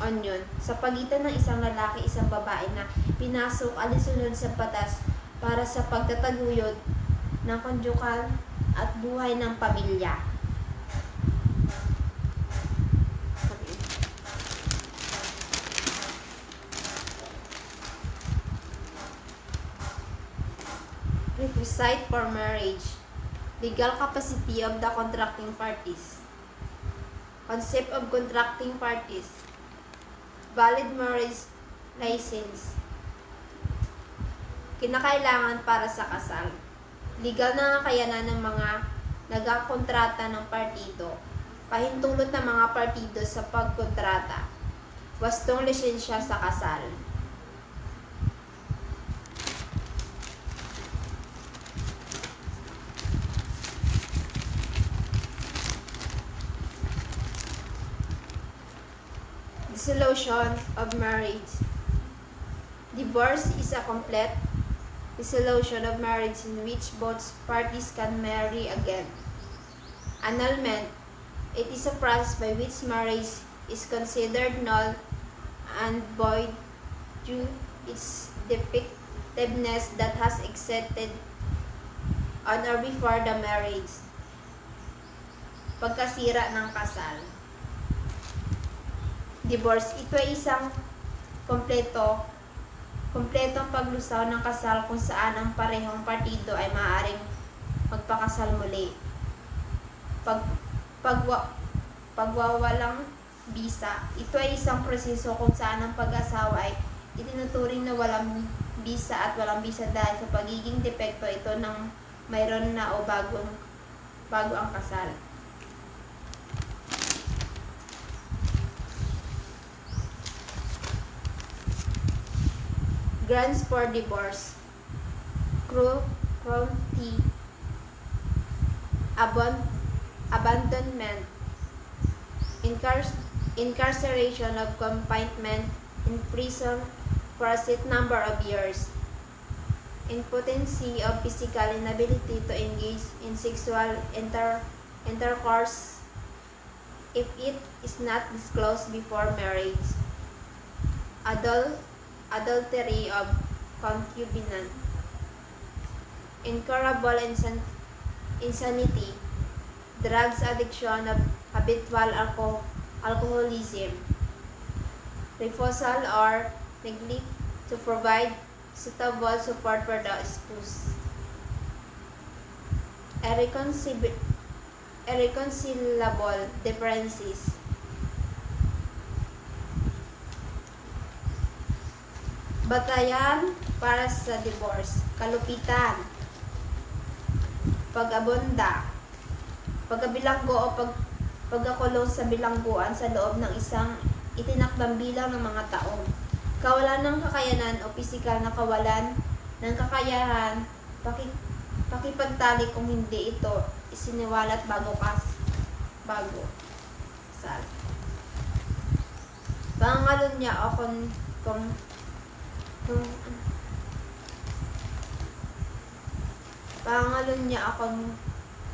union sa pagitan ng isang lalaki at isang babae na pinasok alinsunod sa batas para sa pagtataguyod ng konjugal at buhay ng pamilya. Requisite for marriage. Legal capacity of the contracting parties. Concept of contracting parties. Valid marriage license. Kinakailangan para sa kasal. Legal na kakayanan ng mga nagakontrata ng partido. Pahintulot ng mga partido sa pagkontrata. Wastong lisensya sa kasal. Dissolution of marriage. Divorce is a complete dissolution of marriage in which both parties can marry again. Annulment. It is a process by which marriage is considered null and void due its defectiveness that has existed on or before the marriage. Pagkasira ng kasal. Divorce. Ito ay isang kompletong paglusaw ng kasal kung saan ang parehong partido ay maaaring magpakasal muli. Pagwawalang bisa. Ito ay isang proseso kung saan ang pag-asawa ay itinuturing na walang bisa at walang bisa dahil sa pagiging depekto ito ng mayroon na o bago ang kasal. Grounds for divorce. Cruelty, abandonment, incarceration of confinement in prison for a set number of years, impotency of physical inability to engage in sexual intercourse if it is not disclosed before marriage, adultery of concubinage, incurable insanity, drugs addiction of habitual alcoholism, refusal or neglect to provide suitable support for the spouse, irreconcilable differences, batayan para sa divorce, kalupitan, pag-abonda, pagkabilanggo o pagkakulong sa bilangguan sa loob ng isang itinakdang bilang ng mga taon, kawalan ng kakayanan o pisikal na kawalan ng kakayahan, pakipagtali kung hindi ito isiniwalat bago kasal. Pangalunya o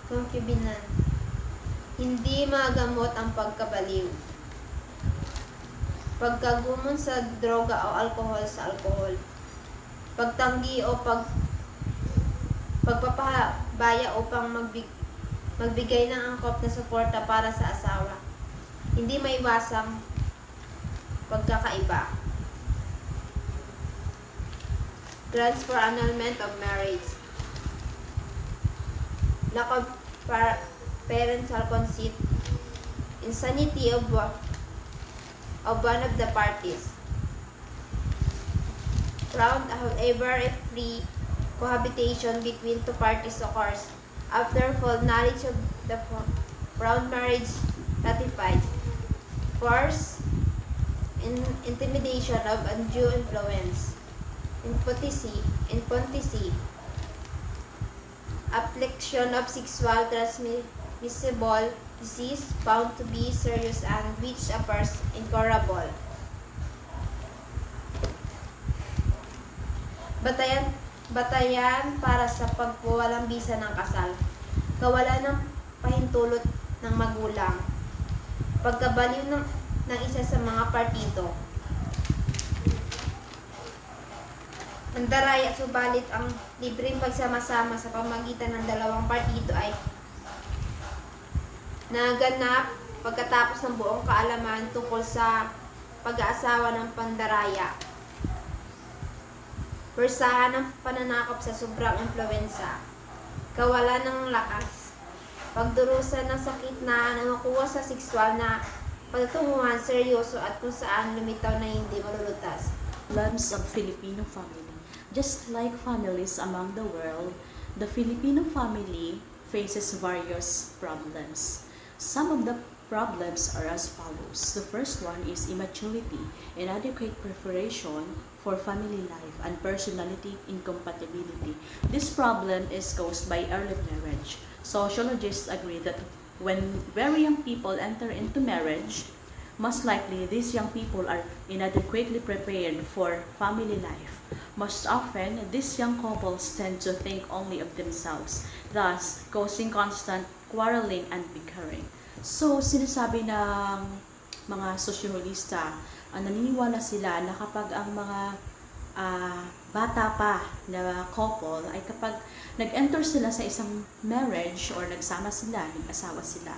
concubinage. Hindi magamot ang pagkabaliw. Pagkagumon sa droga o alkohol sa alkohol. Pagtanggi o pagpapabaya upang magbigay ng angkop na suporta para sa asawa. Hindi maiwasang pagkakaiba. Grounds for annulment of marriage. Lack of parental consent. Insanity of one of the parties. Found, however, if free cohabitation between two parties occurs after full knowledge of the found marriage ratified. Force, intimidation of undue influence. Impotency, affliction of sexual transmissible disease found to be serious and which appears incurable. Batayan para sa pagwawalang bisa ng kasal. Kawalan ng pahintulot ng magulang. Pagkabaliw ng isa sa mga partido. Mandaraya, subalit ang libreng pagsama-sama sa pamagitan ng dalawang partido ay naganap pagkatapos ng buong kaalaman tungkol sa pag-aasawa ng pandaraya. Bersahan ng pananakop sa sobrang impluwensa. Kawalan ng lakas. Pagdurusa ng sakit na nangakuha sa sexual na pagtunguhan seryoso at kung saan lumitaw na hindi malulutas. Problems of Filipino family. Just like families among the world, the Filipino family faces various problems. Some of the problems are as follows. The first one is immaturity, inadequate preparation for family life, and personality incompatibility. This problem is caused by early marriage. Sociologists agree that when very young people enter into marriage, most likely these young people are inadequately prepared for family life. Most often, these young couples tend to think only of themselves, thus causing constant quarreling and bickering. So, sinasabi ng mga sosyologista, naniniwala sila na kapag ang mga bata pa na couple ay kapag nag-enter sila sa isang marriage or nagsama sila, nag-asawa sila,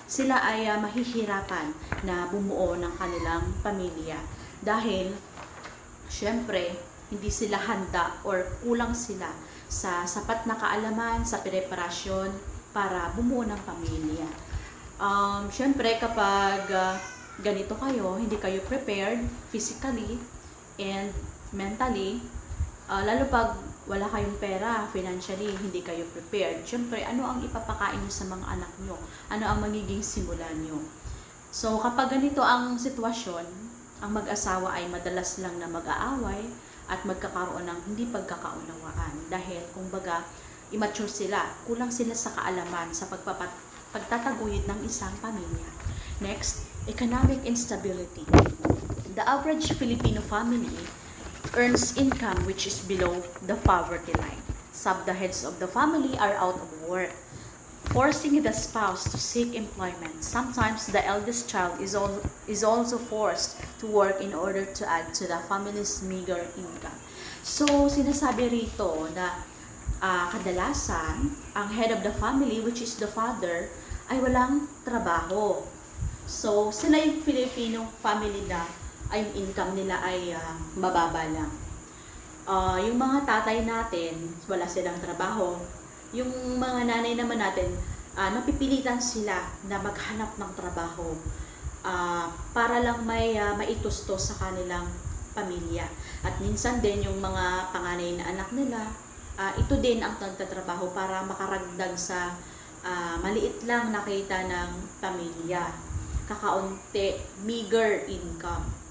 sila ay mahihirapan na bumuo ng kanilang pamilya dahil syempre hindi sila handa or kulang sila sa sapat na kaalaman, sa preparasyon para bumuo ng pamilya. Syempre kapag ganito kayo, hindi kayo prepared physically and mentally, lalo pag wala kayong pera, financially, hindi kayo prepared. Syempre, ano ang ipapakain nyo sa mga anak nyo? Ano ang magiging simula nyo? So, kapag ganito ang sitwasyon, ang mag-asawa ay madalas lang na mag-aaway at magkakaroon ng hindi pagkakaunawaan. Dahil, kumbaga, immature sila, kulang sila sa kaalaman sa pagtataguyod ng isang pamilya. Next, economic instability. The average Filipino family earns income which is below the poverty line. Some of the heads of the family are out of work, forcing the spouse to seek employment. Sometimes the eldest child is also forced to work in order to add to the family's meager income. So, sinasabi rito na kadalasan, ang head of the family, which is the father, ay walang trabaho. So, sila yung Filipino family na ay yung income nila ay mababa lang. Yung mga tatay natin, wala silang trabaho. Yung mga nanay naman natin, napipilitan sila na maghanap ng trabaho para lang may maitusto sa kanilang pamilya. At minsan din yung mga panganay na anak nila, ito din ang nagtatrabaho para makaragdag sa maliit lang nakita ng pamilya. Kakaunti, meager income.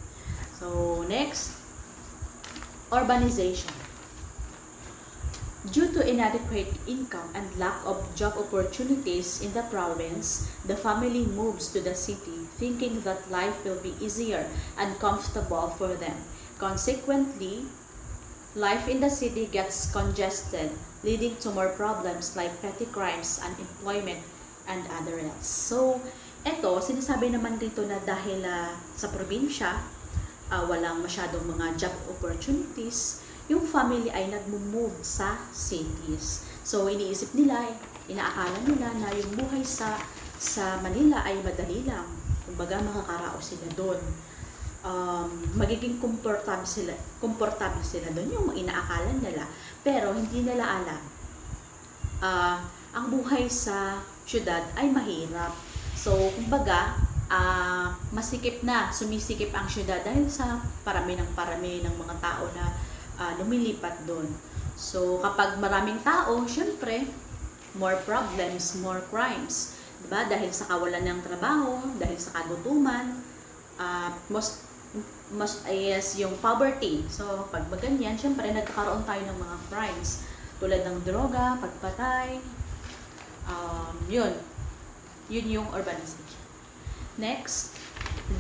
So, next, urbanization. Due to inadequate income and lack of job opportunities in the province, the family moves to the city thinking that life will be easier and comfortable for them. Consequently, life in the city gets congested, leading to more problems like petty crimes, unemployment, and other else. So, eto, sinasabi naman dito na dahil sa probinsya, walang masyadong mga job opportunities, yung family ay nag-move sa cities. So, iniisip nila, inaakala nila na yung buhay sa Manila ay madali lang. Kumbaga, makakaraos sila doon. Magiging komportable sila doon, yung inaakala nila. Pero, hindi nila alam. Ang buhay sa syudad ay mahirap. So, kumbaga, sumisikip ang syudad dahil sa parami ng mga tao na lumilipat doon. So, kapag maraming tao, syempre, more problems, more crimes. Diba? Dahil sa kawalan ng trabaho, dahil sa kagutuman, most is yung poverty. So, pag ganyan, syempre, nagkakaroon tayo ng mga crimes. Tulad ng droga, pagpatay, yun yung urbanization. Next,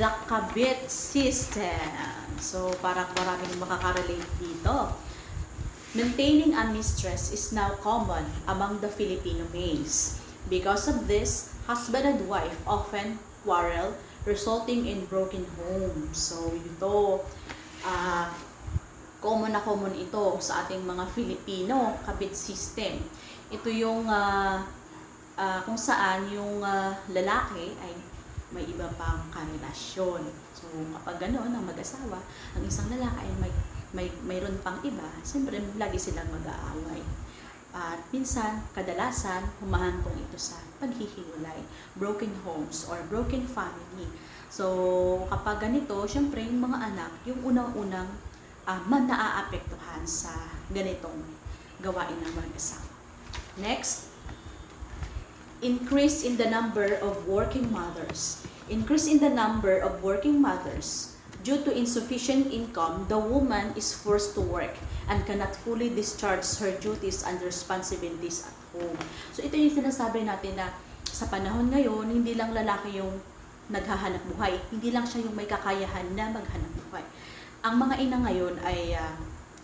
the kabit system. So, parang maraming makaka-relate dito. Maintaining a mistress is now common among the Filipino males. Because of this, husband and wife often quarrel, resulting in broken homes. So, ito, common na common ito sa ating mga Filipino kabit system. Ito yung kung saan yung lalaki ay may iba pang karelasyon. So, kapag gano'n, ang mag-asawa, ang isang lalaki ay mayroon pang iba, siyempre, lagi silang mag-aaway. At minsan, kadalasan, humahantong ito sa paghihiwalay, broken homes, or broken family. So, kapag ganito, siyempre, yung mga anak, yung unang-unang naaapektuhan sa ganitong gawain ng mag-asawa. Next, increase in the number of working mothers. Increase in the number of working mothers. Due to insufficient income, the woman is forced to work and cannot fully discharge her duties and responsibilities at home. So ito yung sinasabi natin na sa panahon ngayon, hindi lang lalaki yung naghahanap buhay. Hindi lang siya yung may kakayahan na maghanap buhay. Ang mga ina ngayon ay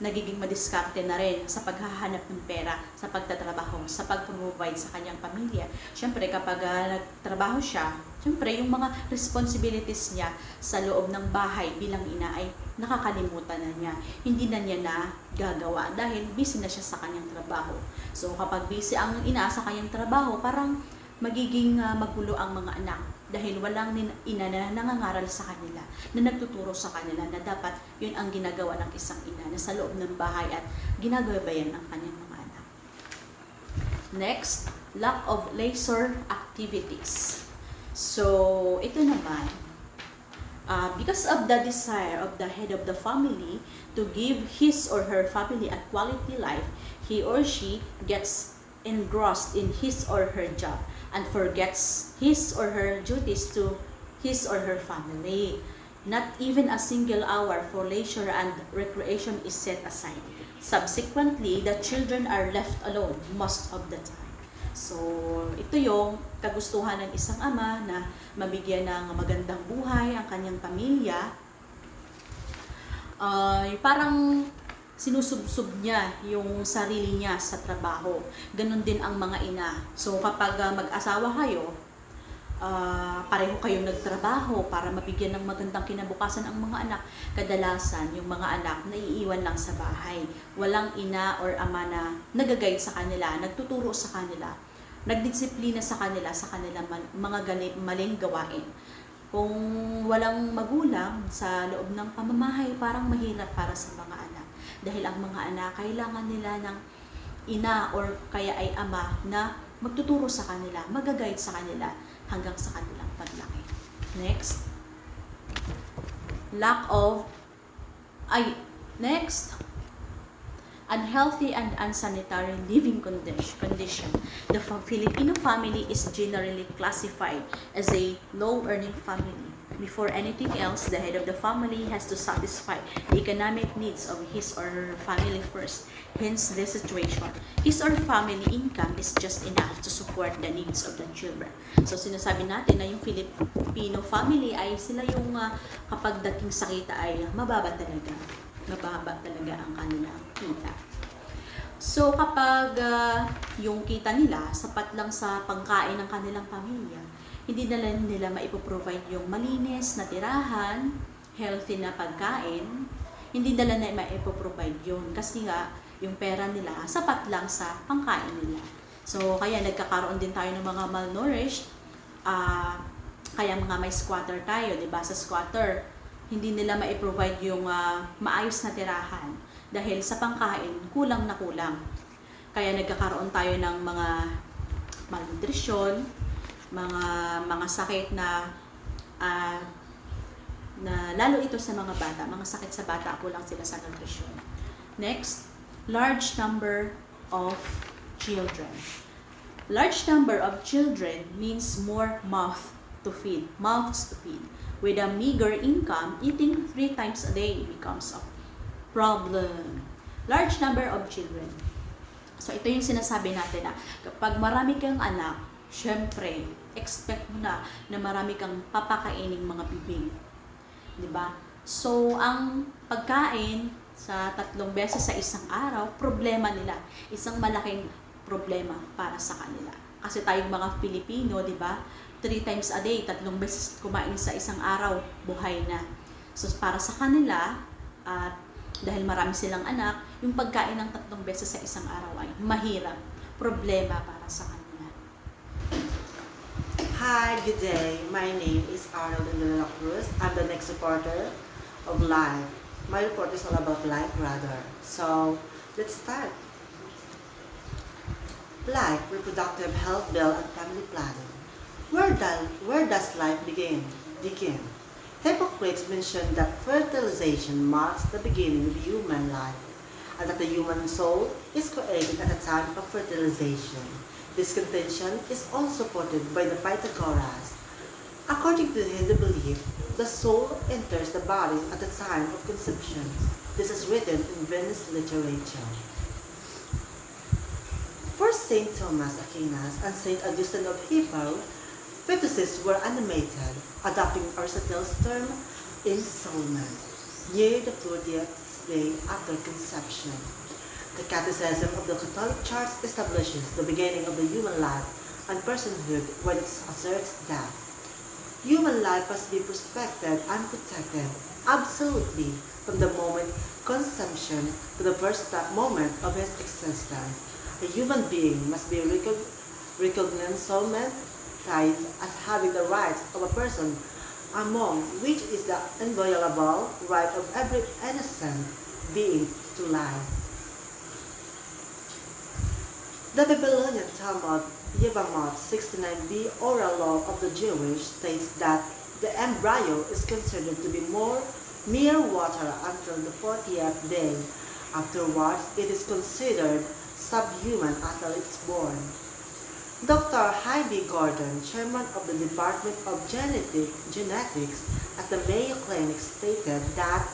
nagiging madiskarte na rin sa paghahanap ng pera, sa pagtatrabaho, sa pag-provide sa kanyang pamilya. Siyempre, kapag nagtrabaho siya, siyempre, yung mga responsibilities niya sa loob ng bahay bilang ina ay nakakalimutan na niya. Hindi na niya na gagawa dahil busy na siya sa kanyang trabaho. So, kapag busy ang ina sa kanyang trabaho, parang magiging magulo ang mga anak dahil walang ina na nangangaral sa kanila, na nagtuturo sa kanila na dapat yun ang ginagawa ng isang ina na sa loob ng bahay at ginagabayan ng kanyang mga anak. Next, lack of leisure activities. So, ito naman, because of the desire of the head of the family to give his or her family a quality life, he or she gets engrossed in his or her job and forgets his or her duties to his or her family. Not even a single hour for leisure and recreation is set aside. Subsequently, the children are left alone most of the time. So, ito yung kagustuhan ng isang ama na mabigyan ng magandang buhay ang kanyang pamilya. Parang sinusubsub niya yung sarili niya sa trabaho. Ganon din ang mga ina. So kapag mag-asawa kayo, pareho kayong nagtrabaho para mabigyan ng magandang kinabukasan ang mga anak, kadalasan yung mga anak naiiwan lang sa bahay. Walang ina or ama na nag-guide sa kanila, nagtuturo sa kanila, nagdisiplina sa kanila mga maling gawain. Kung walang magulang sa loob ng pamamahay, parang mahirap para sa mga anak. Dahil ang mga anak, kailangan nila ng ina or kaya ay ama na magtuturo sa kanila, mag-guide sa kanila hanggang sa kanilang paglaki. Next. Unhealthy and unsanitary living condition. The Filipino family is generally classified as a low-earning family. Before anything else, the head of the family has to satisfy the economic needs of his or her family first. Hence, this situation. His or family income is just enough to support the needs of the children. So, sinasabi natin na yung Filipino family ay sila yung kapag dating sa kita ay mababa talaga. Mababa talaga ang kanilang kita. So, kapag yung kita nila, sapat lang sa pangkain ng kanilang pamilya, hindi nila maipoprovide yung malinis na tirahan, healthy na pagkain, hindi nila na maipoprovide yun. Kasi nga, yung pera nila, sapat lang sa pangkain nila. So, kaya nagkakaroon din tayo ng mga malnourished, kaya mga may squatter tayo, diba? Sa squatter, hindi nila maiprovide yung maayos na tirahan. Dahil sa pangkain, kulang na kulang. Kaya nagkakaroon tayo ng mga malnutrition, mga sakit na lalo ito sa mga bata, mga sakit sa bata, kulang sila sa nutrition. Next, large number of children. Large number of children means more mouths to feed. With a meager income, eating 3 times a day becomes a problem. Large number of children. So ito yung sinasabi natin na kapag marami kang anak, syempre, expect mo na marami kang papakaining mga bibig. Diba? So, ang pagkain sa 3 beses sa isang araw, problema nila. Isang malaking problema para sa kanila. Kasi tayong mga Pilipino, diba? 3 times a day, 3 beses kumain sa isang araw, buhay na. So, para sa kanila, dahil marami silang anak, yung pagkain ng 3 beses sa isang araw ay mahirap. Problema para sa kanila. Hi, good day. My name is Arnold de la Cruz. I'm the next reporter of Life. My report is all about life, rather. So, let's start. Life, reproductive health, bill, and family planning. Where does life begin? Hippocrates mentioned that fertilization marks the beginning of human life, and that the human soul is created at the time of fertilization. This contention is also supported by the Pythagoras. According to the Hindu belief, the soul enters the body at the time of conception. This is written in Venice literature. For Saint Thomas Aquinas and Saint Augustine of Hippo, fetuses were animated, adopting Aristotle's term ensoulment, near the 40th day after conception. The Catechism of the Catholic Church establishes the beginning of the human life and personhood when it asserts that human life must be respected and protected absolutely from the moment conception to the first moment of his existence. A human being must be recognized as having the rights of a person, among which is the inviolable right of every innocent being to life. The Babylonian Talmud Yevamot 69b oral law of the Jewish states that the embryo is considered to be mere water until the 40th day. Afterwards, it is considered subhuman until it's born. Dr. Heidi Gordon, chairman of the Department of Genetics at the Mayo Clinic, stated that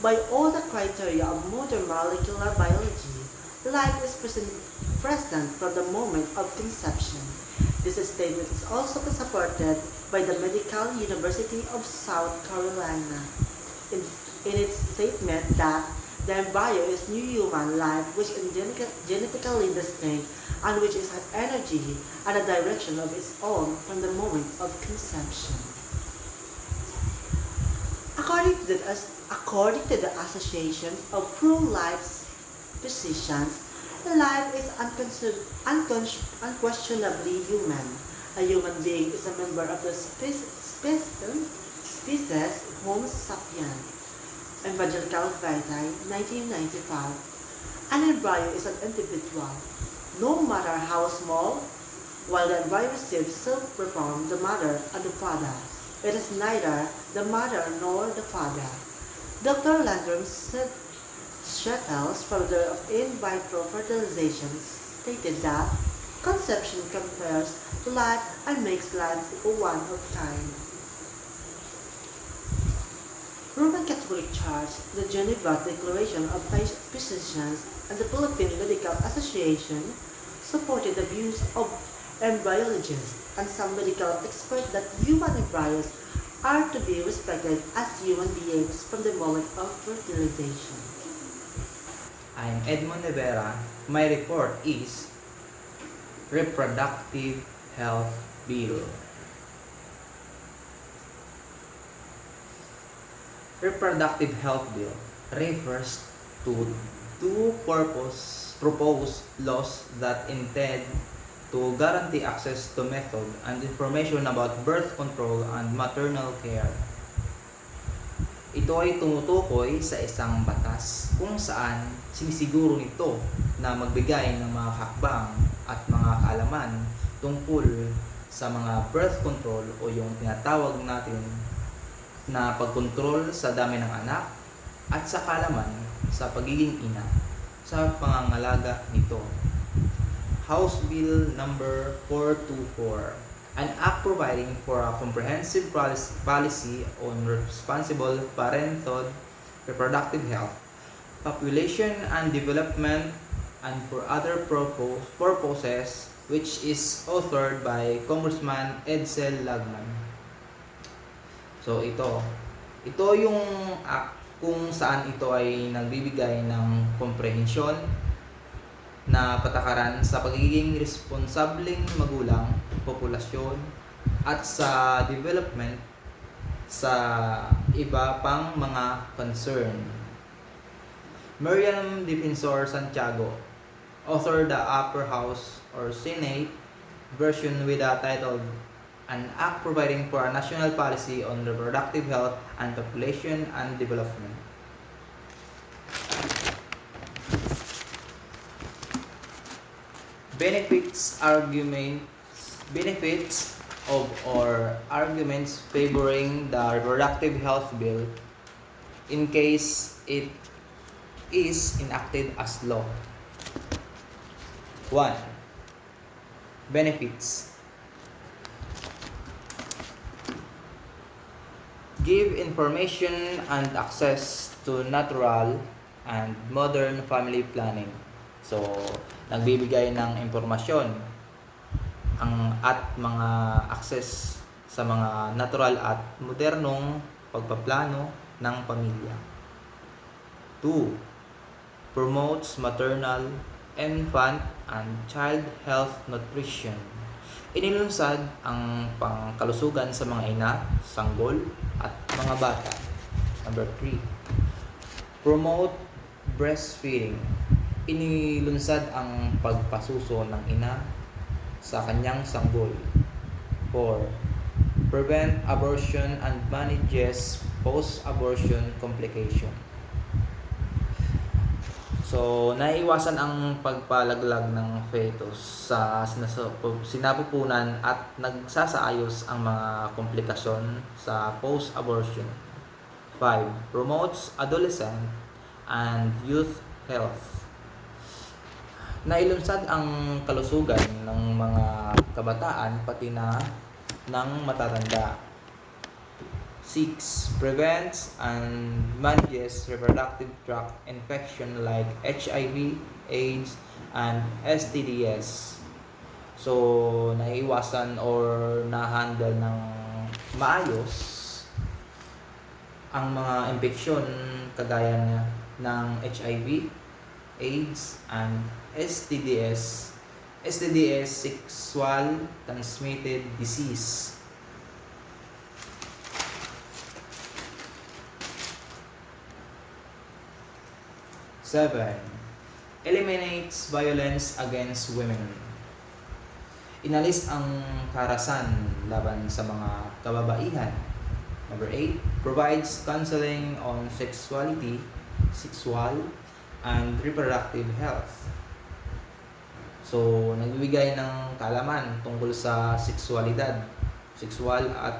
by all the criteria of modern molecular biology, life is present from the moment of conception. This statement is also supported by the Medical University of South Carolina in its statement that the embryo is new human life which is genetically distinct and which is an energy and a direction of its own from the moment of conception. According to the Association of Pro-Life Physicians, life is unquestionably human. A human being is a member of the species Homo sapiens. Evangelical Vitae, 1995. An embryo is an individual, no matter how small. While the embryo receives silk from the mother and the father, it is neither the mother nor the father. Dr. Landrum Shettles, founder of in vitro fertilization, stated that conception compares life and makes life one of kind. Roman Catholic Church, the Geneva Declaration of Physicians, and the Philippine Medical Association supported the views of embryologists and some medical experts that human embryos are to be respected as human beings from the moment of fertilization. I'm Edmond Rivera. My report is Reproductive Health Bill. Reproductive Health Bill refers to two proposed laws that intend to guarantee access to method and information about birth control and maternal care. Ito ay tumutukoy sa isang batas kung saan sinisiguro nito na magbigay ng mga hakbang at mga kaalaman tungkol sa mga birth control o yung tinatawag natin na pagkontrol sa dami ng anak at sa kaalaman sa pagiging ina sa pangangalaga nito. House Bill number 424, an act providing for a comprehensive policy on responsible parenthood, reproductive health, population and development, and for other purposes, which is authored by Congressman Edsel Lagman. So ito yung act kung saan ito ay nagbibigay ng komprehensyon na patakaran sa pagiging responsableng magulang, populasyon, at sa development sa iba pang mga concern. Miriam Defensor Santiago, author the Upper House or Senate version with the title An Act Providing for a National Policy on Reproductive Health and Population and Development. Benefits of or arguments favoring the Reproductive Health Bill in case it is enacted as law. 1. Benefits. Give information and access to natural and modern family planning. So, nagbibigay ng impormasyon at mga access sa mga natural at modernong pagpaplano ng pamilya. 2. Promotes maternal, infant, and child health nutrition. Inilunsad ang pangkalusugan sa mga ina, sanggol, at mga bata. Number 3. Promote breastfeeding. Inilunsad ang pagpasuso ng ina sa kanyang sanggol. 4. Prevent abortion and manages post-abortion complication. So, naiiwasan ang pagpalaglag ng fetus sa sinapupunan at nagsasaayos ang mga komplikasyon sa post-abortion. 5. Promotes adolescent and youth health. Nailunsad ang kalusugan ng mga kabataan pati na ng matatanda. 6. Prevents and manages reproductive tract infection like HIV, AIDS, and STDs. So, naiiwasan or na-handle ng maayos ang mga infeksyon kagaya ng HIV, AIDS, and STDs. STDs, sexual transmitted disease. 7. Eliminates violence against women. Inalis ang karahasan laban sa mga kababaihan. Number 8. Provides counseling on sexuality, sexual, and reproductive health. So, nagbibigay ng kaalaman tungkol sa sexualidad, sexual at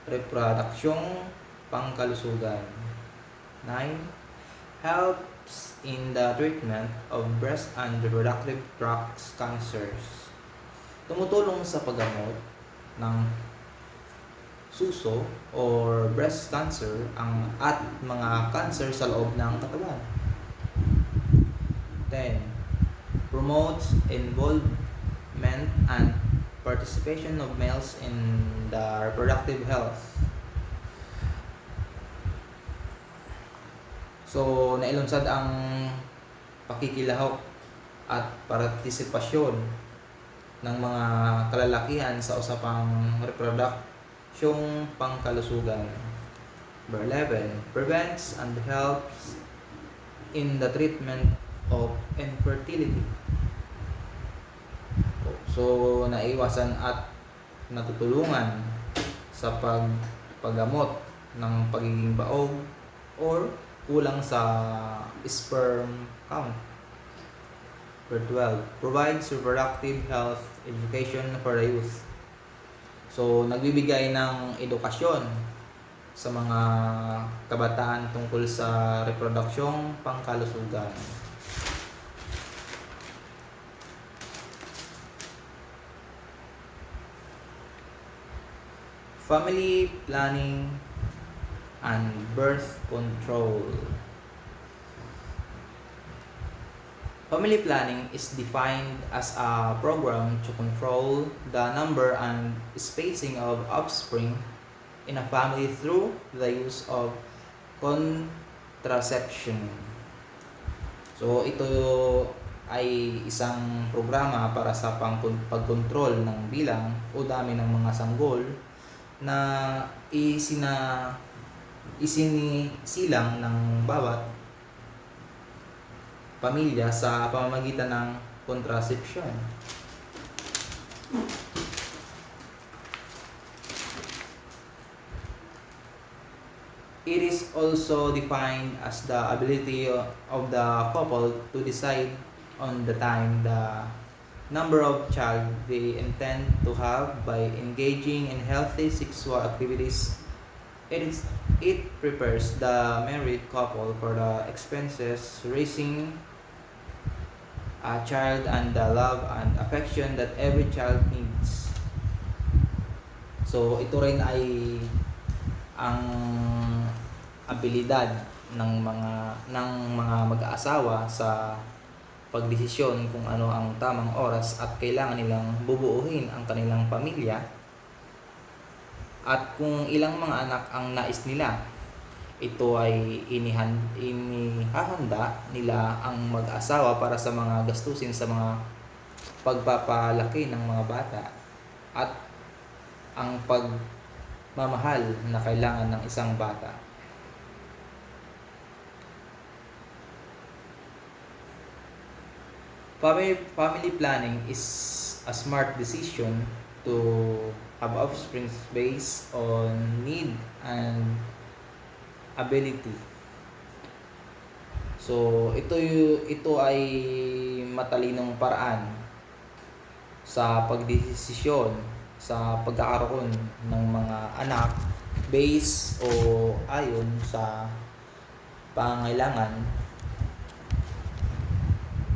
reproduksyong pangkalusugan. 9. Helps in the treatment of breast and reproductive tract cancers. Tumutulong sa paggamot ng suso or breast cancer at mga cancer sa loob ng katawan. 10. Promotes involvement and participation of males in the reproductive health. So, nailunsad ang pakikilahok at partisipasyon ng mga kalalakihan sa usapang reproduksyong pangkalusugan. Number 11. Prevents and helps in the treatment of infertility. So, naiwasan at natutulungan sa paggamot ng pagiging baog or kulang sa sperm count. Number 12. Provides reproductive health education for the youth. So, nagbibigay ng edukasyon sa mga kabataan tungkol sa reproduksyong pangkalusugan. Family planning and birth control. Family planning is defined as a program to control the number and spacing of offspring in a family through the use of contraception. So, ito ay isang programa para sa pagkontrol ng bilang o dami ng mga sanggol na isinisilang ng bawat pamilya sa pamamagitan ng contraception. It is also defined as the ability of the couple to decide on the time, the number of child they intend to have by engaging in healthy sexual activities. It prepares the married couple for the expenses raising a child and the love and affection that every child needs. So ito rin ay ang abilidad ng mga mag-aasawa sa pagdesisyon kung ano ang tamang oras at kailangan nilang bubuuhin ang kanilang pamilya at kung ilang mga anak ang nais nila. Ito ay inihahanda nila ang mag-asawa para sa mga gastusin sa mga pagpapalaki ng mga bata at ang pagmamahal na kailangan ng isang bata. Family planning is a smart decision to have offspring based on need and ability. So ito ay matalinong paraan sa pagdesisyon sa pagkakaroon ng mga anak based o ayon sa pangailangan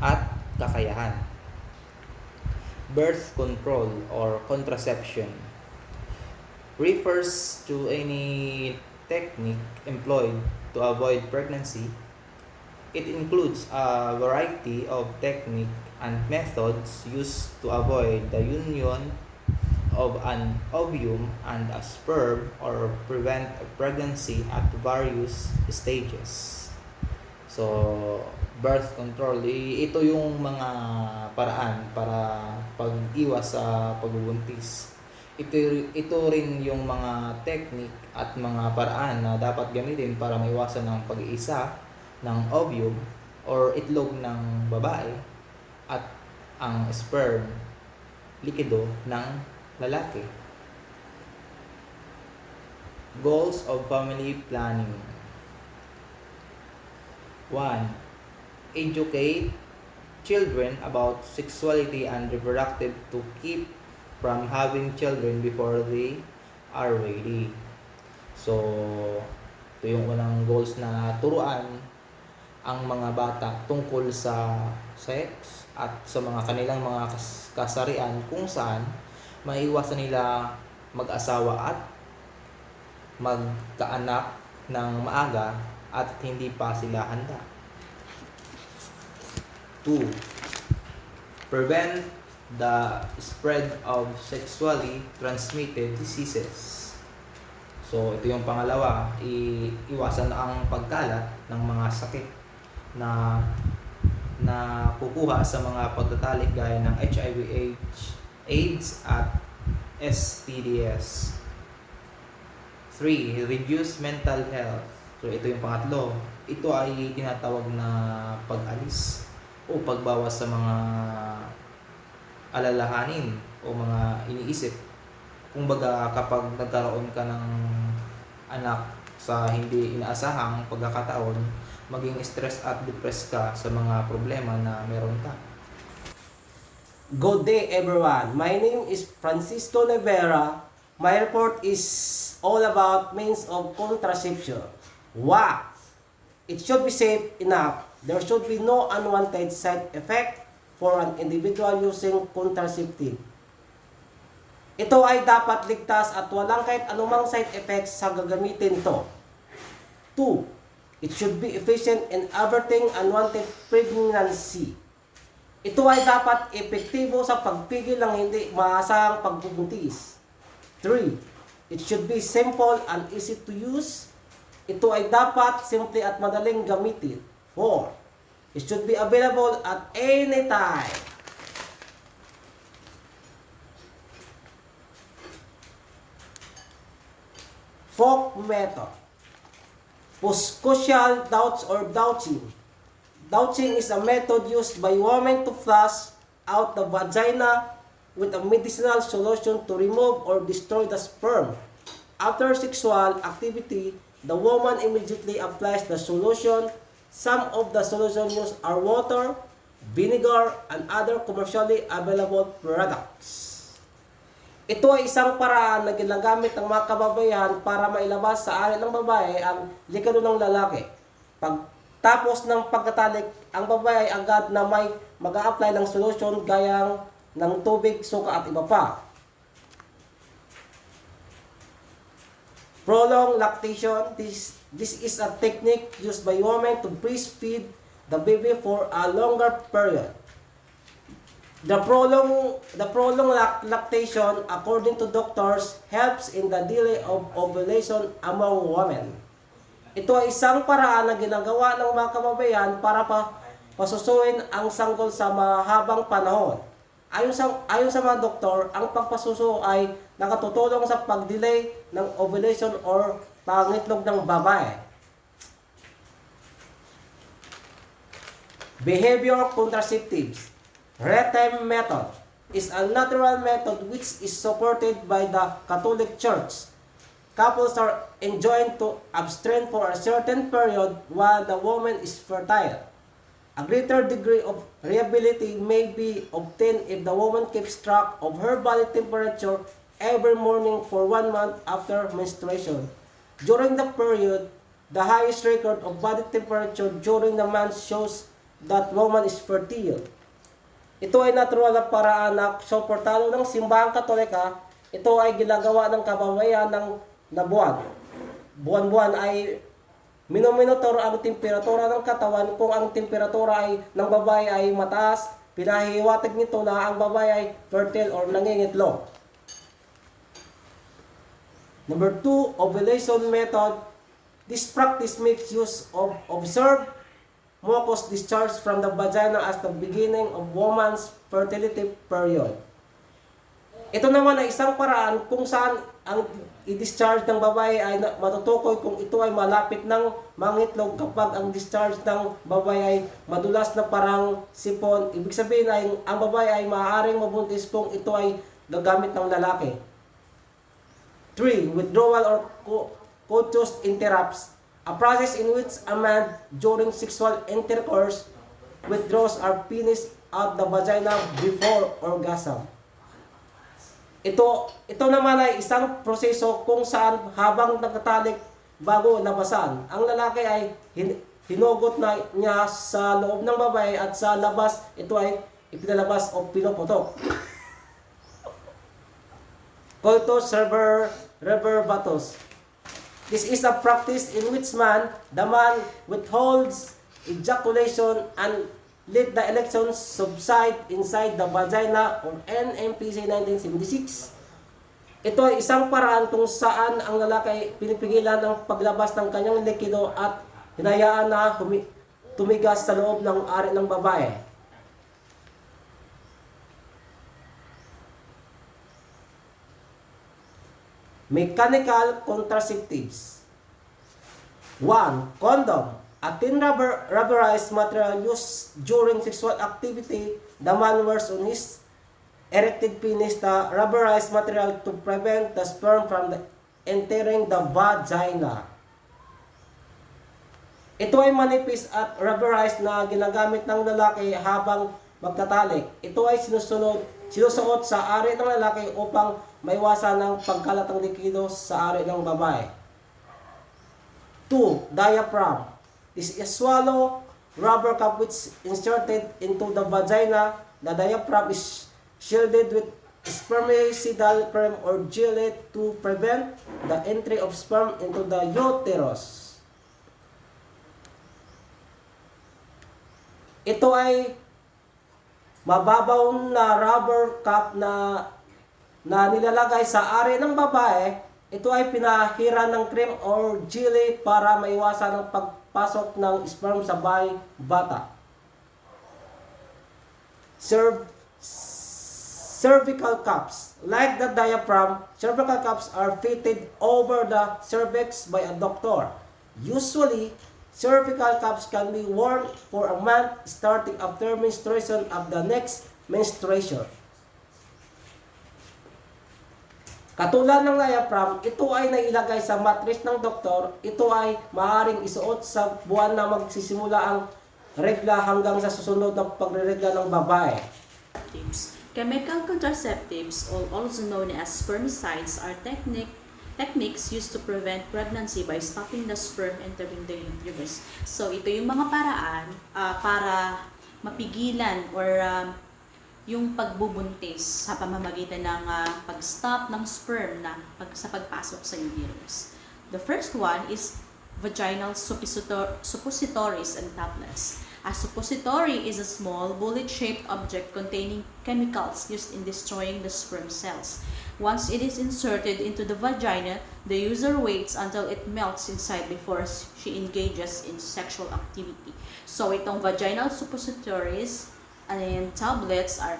at kakayahan. Birth control or contraception refers to any technique employed to avoid pregnancy. It includes a variety of techniques and methods used to avoid the union of an ovum and a sperm or prevent a pregnancy at various stages. So, birth control, ito yung mga paraan para pag-iwas sa pagbubuntis. Ito rin yung mga technique at mga paraan na dapat gamitin para maiwasan ang pag-iisa ng ovum or itlog ng babae at ang sperm, likido ng lalaki. Goals of family planning. 1. Educate children about sexuality and reproductive to keep from having children before they are ready. So, ito yung unang goals na turuan ang mga bata tungkol sa sex at sa mga kanilang mga kasarian kung saan maiwasan nila mag-asawa at magkaanak ng maaga at hindi pa sila handa. 2. Prevent the spread of sexually transmitted diseases. So, ito yung pangalawa, iwasan ang pagkalat ng mga sakit na kukuha sa mga pagtatalik gaya ng HIV, AIDS at STDs. 3. Reduce mental health. So, ito yung pangatlo. Ito ay tinatawag na pag-alis o pagbawas sa mga alalahanin o mga iniisip. Kumbaga, kapag nagkaroon ka ng anak sa hindi inaasahang pagkakataon, maging stress at depressed ka sa mga problema na meron ka. Good day everyone, my name is Francisco Nevera. My report is all about means of contraception. Wow! It should be safe enough. There should be no unwanted side effect for an individual using contraceptive. Ito ay dapat ligtas at walang kahit anumang side effects sa gagamitin to. 2. It should be efficient in averting unwanted pregnancy. Ito ay dapat epektibo sa pagpigil ng hindi maasahang pagbubuntis. 3. It should be simple and easy to use. Ito ay dapat simple at madaling gamitin. 4. It should be available at any time. Folk method. Postcoital douche or douching. Douching is a method used by women to flush out the vagina with a medicinal solution to remove or destroy the sperm. After sexual activity, the woman immediately applies the solution. Some of the solutions used are water, vinegar, and other commercially available products. Ito ay isang paraan na ginagamit ng mga kababaihan para mailabas sa ari ng babae ang likado ng lalaki. Tapos ng pagtatalik, ang babae ay agad na may mag-a-apply ng solusyon gaya ng tubig, suka at iba pa. Prolonged lactation. This is a technique used by women to breastfeed the baby for a longer period. The prolonged lactation, according to doctors, helps in the delay of ovulation among women. Ito ay isang paraan na ginagawa ng mga kababayan para pasusuin ang sanggol sa mahabang panahon. Ayon sa mga doktor, ang pagpasuso ay nakatutulong sa pag-delay ng ovulation or pangitlog ng babae. Behavior contraceptives. Retem method is a natural method which is supported by the Catholic Church. Couples are enjoined to abstain for a certain period while the woman is fertile. A greater degree of reliability may be obtained if the woman keeps track of her body temperature every morning for 1 month after menstruation. During the period, the highest record of body temperature during the month shows that woman is fertile. Ito ay natural na paraan na suportado ng simbahang Katolika. Ito ay ginagawa ng kababayan na buwan. Buwan-buwan ay minomonitor ang temperatura ng katawan. Kung ang temperatura ay ng babae ay mataas, pinahihiwatig nito na ang babae ay fertile or nangingitlog. Number 2, ovulation method. This practice makes use of observed mucus discharge from the vagina as the beginning of woman's fertility period. Ito naman ay isang paraan kung saan ang i-discharge ng babae ay matutukoy kung ito ay malapit ng mangitlog. Kapag ang discharge ng babae ay madulas na parang sipon, ibig sabihin ay ang babae ay maaaring mabuntis kung ito ay gagamit ng lalaki. 3. Withdrawal or coitus interrupts. A process in which a man during sexual intercourse withdraws our penis out the vagina before orgasm. Ito naman ay isang proseso kung saan habang nagtatalik bago labasan, ang lalaki ay hinugot na niya sa loob ng babae at sa labas ito ay ipinalabas o pinuputok. Coitus reverbatus. This is a practice in which the man withholds ejaculation and let the erection subside inside the vagina or NMPC 1976. Ito ay isang paraan kung saan ang lalaki ay pinipigilan ang paglabas ng kanyang likido at hinayaan na tumigas sa loob ng ari ng babae. Mechanical contraceptives. 1. Condom. A thin rubberized material used during sexual activity. The man wears on his erected penis the rubberized material to prevent the sperm from entering the vagina. Ito ay manipis at rubberized na ginagamit ng lalaki habang magtatalik. Ito ay sinusuot sa ari ng lalaki upang maiwasan ng pagkalat ng likido sa ari ng babae. 2. Diaphragm. This is a swallow rubber cup which is inserted into the vagina. The diaphragm is shielded with spermicidal cream or jelly to prevent the entry of sperm into the uterus. Ito ay mababaw na rubber cup na nilalagay sa ari ng babae. Ito ay pinahiran ng cream or jelly para maiwasan ang pagpasok ng sperm sa bata. Cervical cups. Like the diaphragm, cervical cups are fitted over the cervix by a doctor. Usually, cervical cups can be worn for a month starting after menstruation of the next menstruation. Katulad ng diaphragm, ito ay nailagay sa mattress ng doktor. Ito ay maaaring isuot sa buwan na magsisimula ang regla hanggang sa susunod na pagre-regla ng babae. Chemical contraceptives, also known as spermicides, are techniques used to prevent pregnancy by stopping the sperm entering the uterus. So, ito yung mga paraan para mapigilan or yung pagbubuntis sa pamamagitan ng pag-stop ng sperm sa pagpasok sa uterus. The first one is vaginal suppositories and tablets. A suppository is a small, bullet-shaped object containing chemicals used in destroying the sperm cells. Once it is inserted into the vagina, the user waits until it melts inside before she engages in sexual activity. So, itong vaginal suppositories and tablets are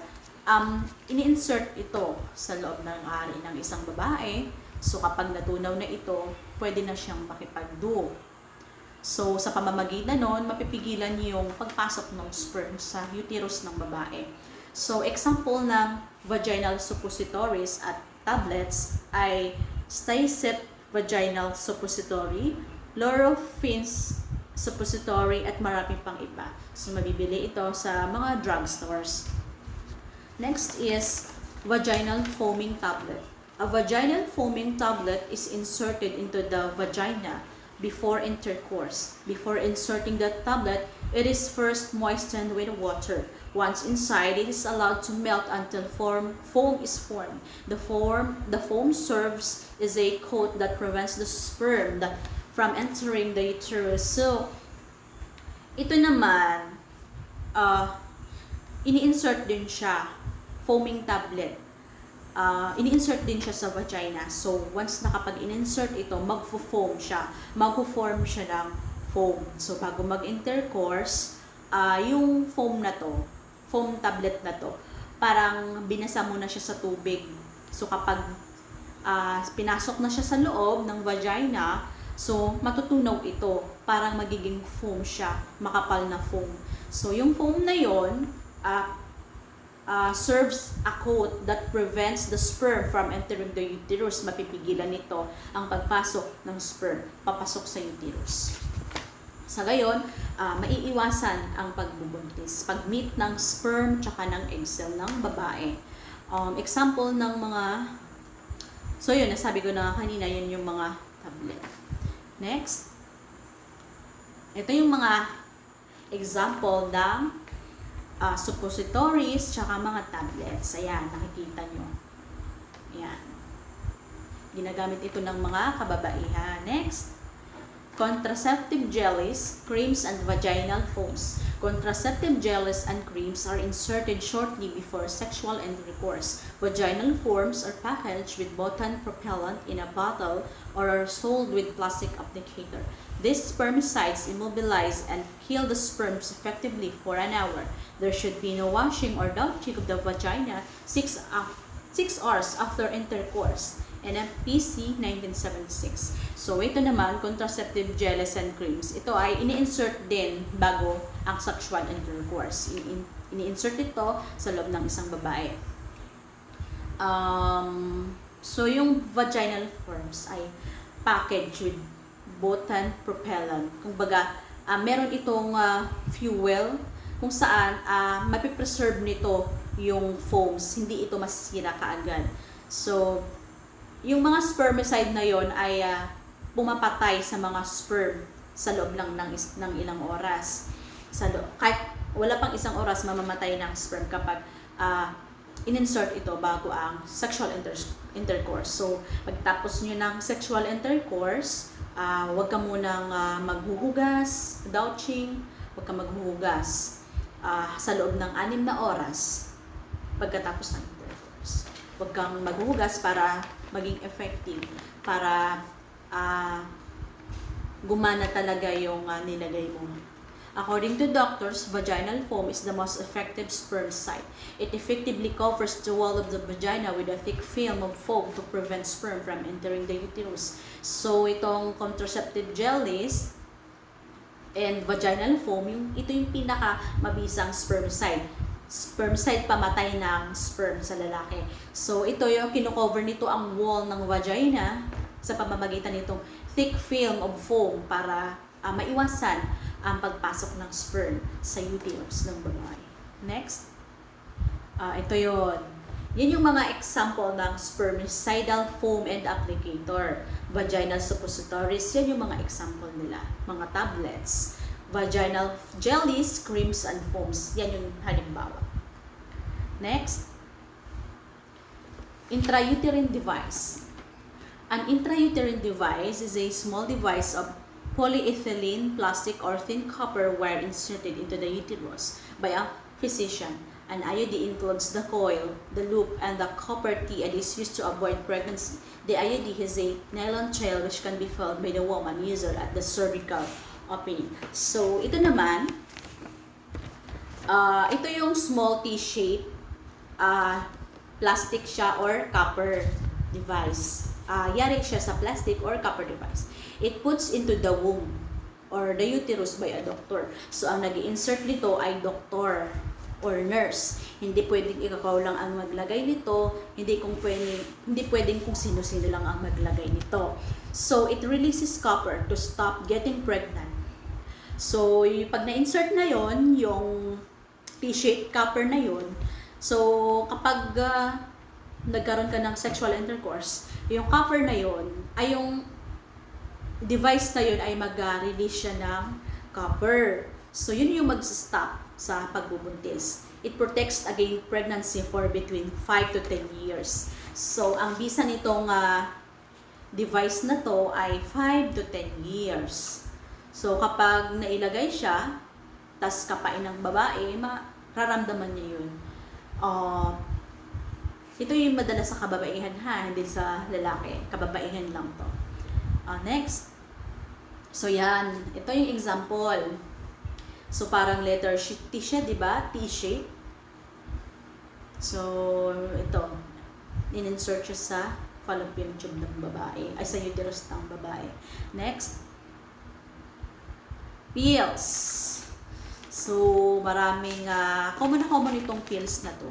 ini-insert ito sa loob ng ari ng isang babae. So, kapag natunaw na ito, pwede na siyang makipag-do. So, sa pamamagitan nun, mapipigilan yung pagpasok ng sperm sa uterus ng babae. So, example ng vaginal suppositories at tablets ay Stayset vaginal suppository, Lorofins suppository, at marami pang iba. So, mabibili ito sa mga drugstores. Next is vaginal foaming tablet. A vaginal foaming tablet is inserted into the vagina before intercourse. Before inserting the tablet, it is first moistened with water. Once inside, it is allowed to melt until foam is formed. The foam serves as a coat that prevents the sperm from entering the uterus. So, ito naman, ini-insert din siya, foaming tablet. Ini-insert din siya sa vagina. So, once nakapag-in-insert ito, magfo-foam siya. Magfo-form siya ng foam. So, bago mag-intercourse, yung foam na to, foam tablet na to, parang binasa mo na siya sa tubig. So, kapag pinasok na siya sa loob ng vagina, so, matutunaw ito. Parang magiging foam siya. Makapal na foam. So, yung foam na yon serves a coat that prevents the sperm from entering the uterus. Mapipigilan nito ang pagpasok ng sperm papasok sa uterus. Sa gayon, maiiwasan ang pagbubuntis, pag-meet ng sperm tsaka ng egg cell ng babae. Example ng mga, so yun, nasabi ko na kanina, yun yung mga tablet. Next, ito yung mga example ng suppositories, tsaka mga tablets. Ayan, nakikita nyo. Ayan. Ginagamit ito ng mga kababaihan. Next, contraceptive jellies, creams, and vaginal foams. Contraceptive jellies and creams are inserted shortly before sexual intercourse. Vaginal foams are packaged with butane propellant in a bottle or are sold with plastic applicator. These spermicides immobilize and kill the sperms effectively for an hour. There should be no washing or doubting of the vagina 6 hours after intercourse. NFPC 1976. So, ito naman, contraceptive jellies and creams. Ito ay ini-insert din bago ang sexual intercourse. Ini-insert ito sa loob ng isang babae. So, yung vaginal forms ay packaged with butane propellant. Kumbaga, meron itong fuel kung saan mapipreserve nito yung foams, hindi ito masisira kaagad. So, yung mga spermicide na yon ay pumapatay sa mga sperm sa loob lang ng ilang oras. Kahit wala pang isang oras, mamamatay ng sperm kapag in-insert ito bago ang sexual intercourse. So, pagtapos nyo ng sexual intercourse, huwag ka munang maghuhugas, douching, huwag ka maghuhugas sa loob ng 6 na oras pagkatapos ng intercourse. Huwag kang maghuhugas para maging effective, para gumana talaga yung nilagay mo. According to doctors, vaginal foam is the most effective spermicide. It effectively covers the wall of the vagina with a thick film of foam to prevent sperm from entering the uterus. So, itong contraceptive jellies and vaginal foam, ito yung pinaka-mabisang spermicide. Spermicide, pamatay ng sperm sa lalaki. So, ito yung kinocover nito ang wall ng vagina sa pamamagitan nitong thick film of foam para maiwasan ang pagpasok ng sperm sa uterus ng babae. Next, ito yon. Yan yung mga example ng spermicidal foam and applicator. Vaginal suppositories, yan yung mga example nila. Mga tablets. Vaginal jellies, creams, and foams. Yan yung halimbawa. Next. Intrauterine device. An intrauterine device is a small device of polyethylene, plastic, or thin copper wire inserted into the uterus by a physician. An IUD includes the coil, the loop, and the copper T and is used to avoid pregnancy. The IUD has a nylon tail which can be felt by the woman user at the cervical opening. So, ito naman, ito yung small T-shape, plastic siya or copper device. Yari siya sa plastic or copper device. It puts into the womb or the uterus by a doctor. So, ang nag-i-insert nito ay doctor or nurse. Hindi pwedeng ikaw lang ang maglagay nito, hindi pwedeng kung sino-sino lang ang maglagay nito. So, it releases copper to stop getting pregnant. So, pag na-insert na yon, yung T-shaped copper na yon, so, kapag nagkaroon ka ng sexual intercourse, yung copper na yon, ay yung device na yon ay mag-release siya ng copper. So, yun yung mag-stop sa pagbubuntis. It protects against pregnancy for between 5 to 10 years. So, ang bisa nitong device na to ay 5 to 10 years. So, kapag nailagay siya, tas kapain ng babae, mararamdaman niya yun. Ito yung madalas sa kababaihan hindi sa lalaki. Kababaihan lang to. Next. So, yan. Ito yung example. So, parang letter T siya, di ba? T-shape. So, ito. In-insert siya sa fallopian tube ng babae. Ay, sa uterus ng babae. Next. Pills. So, maraming common itong pills na to.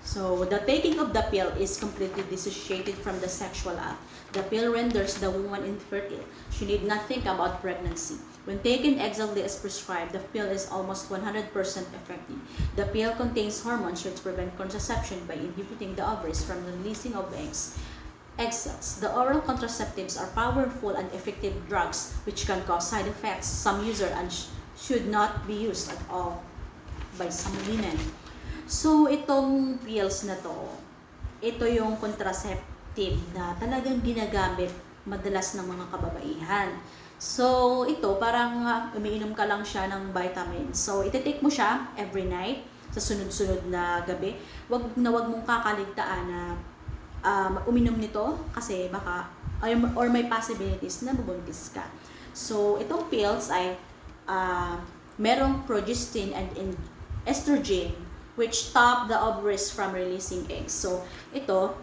So, the taking of the pill is completely dissociated from the sexual act. The pill renders the woman infertile. She need not think about pregnancy. When taken exactly as prescribed, the pill is almost 100% effective. The pill contains hormones which prevent contraception by inhibiting the ovaries from the releasing of eggs. Egg cells. The oral contraceptives are powerful and effective drugs which can cause side effects. Some users should not be used at all by some women. So, itong pills na to, ito yung contraceptive na talagang ginagamit madalas ng mga kababaihan. So, ito parang umiinom ka lang siya ng vitamins. So, iti-take mo siya every night sa sunod-sunod na gabi. Wag mong kakaligtaan na uminom nito kasi baka or may possibilities na bubuntis ka. So, itong pills ay merong progestin and estrogen which stop the ovaries from releasing eggs. So, ito,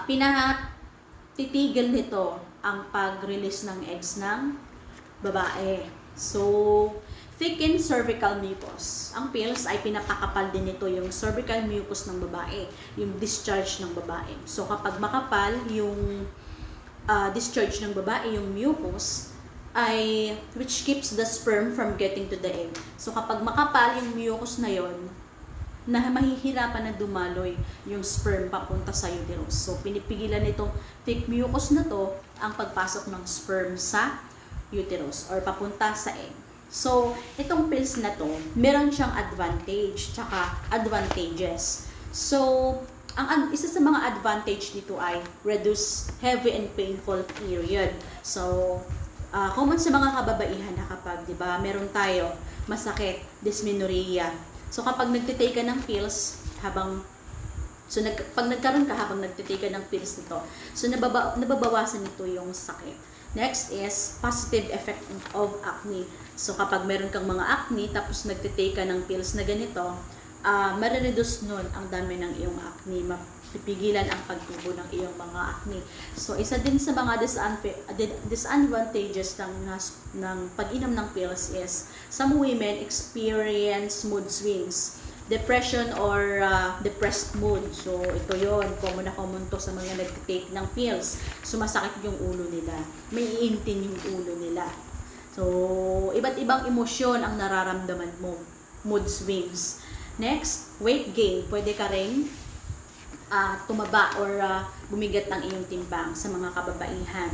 pinatitigil nito ang pag-release ng eggs ng babae. So, thicken cervical mucus. Ang pills ay pinapakapal din nito yung cervical mucus ng babae, yung discharge ng babae. So, kapag makapal yung discharge ng babae, yung mucus, ay which keeps the sperm from getting to the egg. So, kapag makapal yung mucus na yon, na mahihirapan na dumaloy yung sperm papunta sa uterus. So, pinipigilan nitong thick mucus na to ang pagpasok ng sperm sa uterus or papunta sa egg. So, itong pills na to, meron siyang advantage tsaka advantages. So, ang isa sa mga advantage nito ay reduce heavy and painful period. So, common sa mga kababaihan na kapag, di ba, meron tayo masakit, dysmenorrhea. So, kapag nagtitake ka ng pills, pag nagkaroon ka habang nagtitake ka ng pills nito, so nababawasan nito yung sakit. Next is positive effect of acne. So, kapag meron kang mga acne, tapos nagtitake ka ng pills na ganito, marireduce nun ang dami ng iyong acne, mapipigilan ang pagtubo ng iyong mga acne. So, isa din sa mga disadvantages ng pag-inom ng pills is some women experience mood swings, depression or depressed mood. So, ito yon, common to sa mga nag-take ng pills. Sumasakit yung ulo nila, may iintin yung ulo nila. So, iba't ibang emosyon ang nararamdaman mo, mood swings. Next, weight gain. Pwede ka rin tumaba or bumigat ang iyong timbang sa mga kababaihan.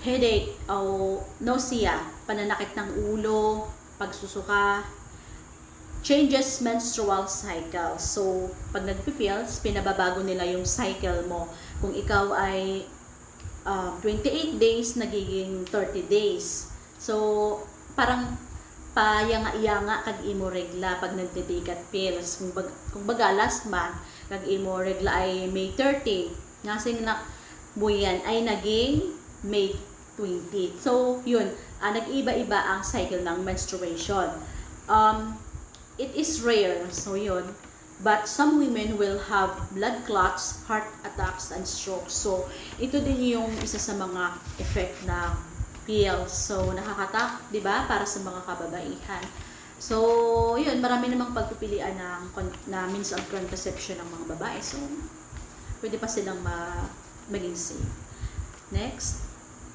Headache o nausea, pananakit ng ulo, pagsusuka, changes menstrual cycle. So, pag nagpipills, pinababago nila yung cycle mo. Kung ikaw ay 28 days, nagiging 30 days. So, parang payanga-yanga kag imo regla pag nagtitikat pills. Kung baga last month, kag imo regla ay May 30. Ngasing na buyan ay naging May 20. So, yun, nag-iba-iba ang cycle ng menstruation. It is rare, so yun. But some women will have blood clots, heart attacks, and strokes. So, ito din yung isa sa mga effect ng pills. So, nakakatak, di ba, para sa mga kababaihan. So, yun, marami namang pagpipilian na means of contraception ng mga babae. So, pwede pa silang maging safe. Next.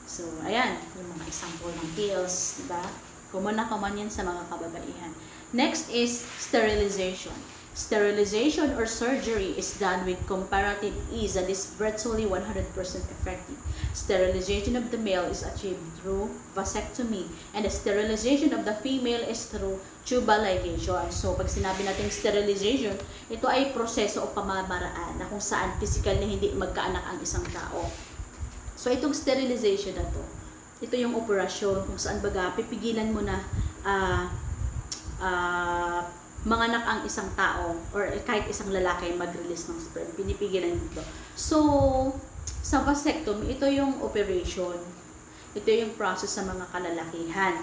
So, ayan, yung mga example ng pills, di ba? Common na common yan sa mga kababaihan. Next is sterilization. Sterilization or surgery is done with comparative ease and is virtually 100% effective. Sterilization of the male is achieved through vasectomy and the sterilization of the female is through tubal ligation. So, pag sinabi natin sterilization, ito ay proseso o pamamaraan na kung saan physical na hindi magkaanak ang isang tao. So, itong sterilization na to, ito yung operasyon kung saan baga pipigilan mo na manganak ang isang tao or kahit isang lalaki mag-release ng sperm, pinipigilan dito. So, sa vasectomy, ito yung operation. Ito yung process sa mga kalalakihan.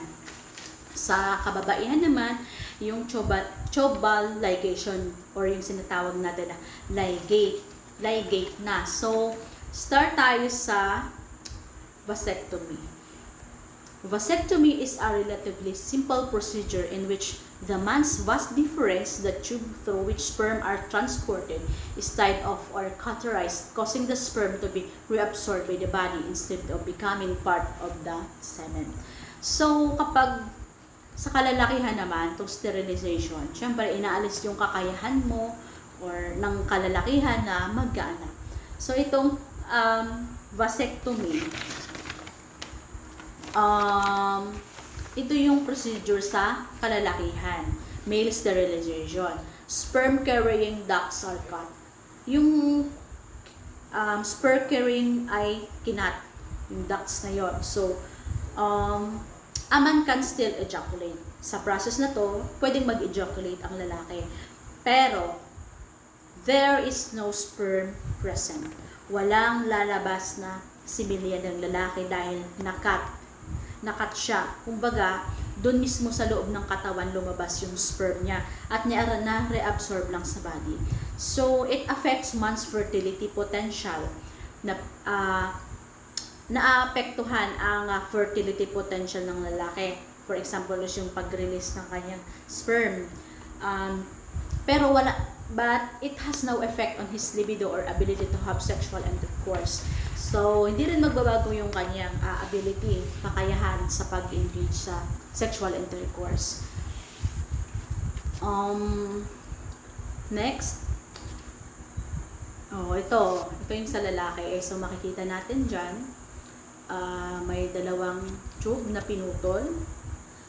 Sa kababaihan naman, yung tubal ligation or yung sinatawag natin na ligate na. So, start tayo sa vasectomy. Vasectomy is a relatively simple procedure in which the man's vas deferens, the tube through which sperm are transported, is tied off or cauterized, causing the sperm to be reabsorbed by the body instead of becoming part of the semen. So, kapag sa kalalakihan naman, itong sterilization, syempre, inaalis yung kakayahan mo or ng kalalakihan na magkaanak. So, itong vasectomy, ito yung procedure sa kalalakihan. Male sterilization. Sperm carrying ducts are cut. Yung sperm carrying ay kinat. Yung ducts na yon. So, a man can still ejaculate. Sa process na to, pwedeng mag-ejaculate ang lalaki. Pero, there is no sperm present. Walang lalabas na similya ng lalaki dahil nakat siya. Kumbaga, doon mismo sa loob ng katawan lumabas yung sperm niya at na-reabsorb lang sa body. So, it affects man's fertility potential. Naapektuhan ang fertility potential ng lalaki. For example, yung pag-release ng kanyang sperm. But it has no effect on his libido or ability to have sexual intercourse. So, hindi rin magbabago yung kanyang ability, kakayahan sa pag-engage sa sexual intercourse. Next. Ito yung sa lalaki. So, makikita natin dyan, may dalawang tube na pinutol.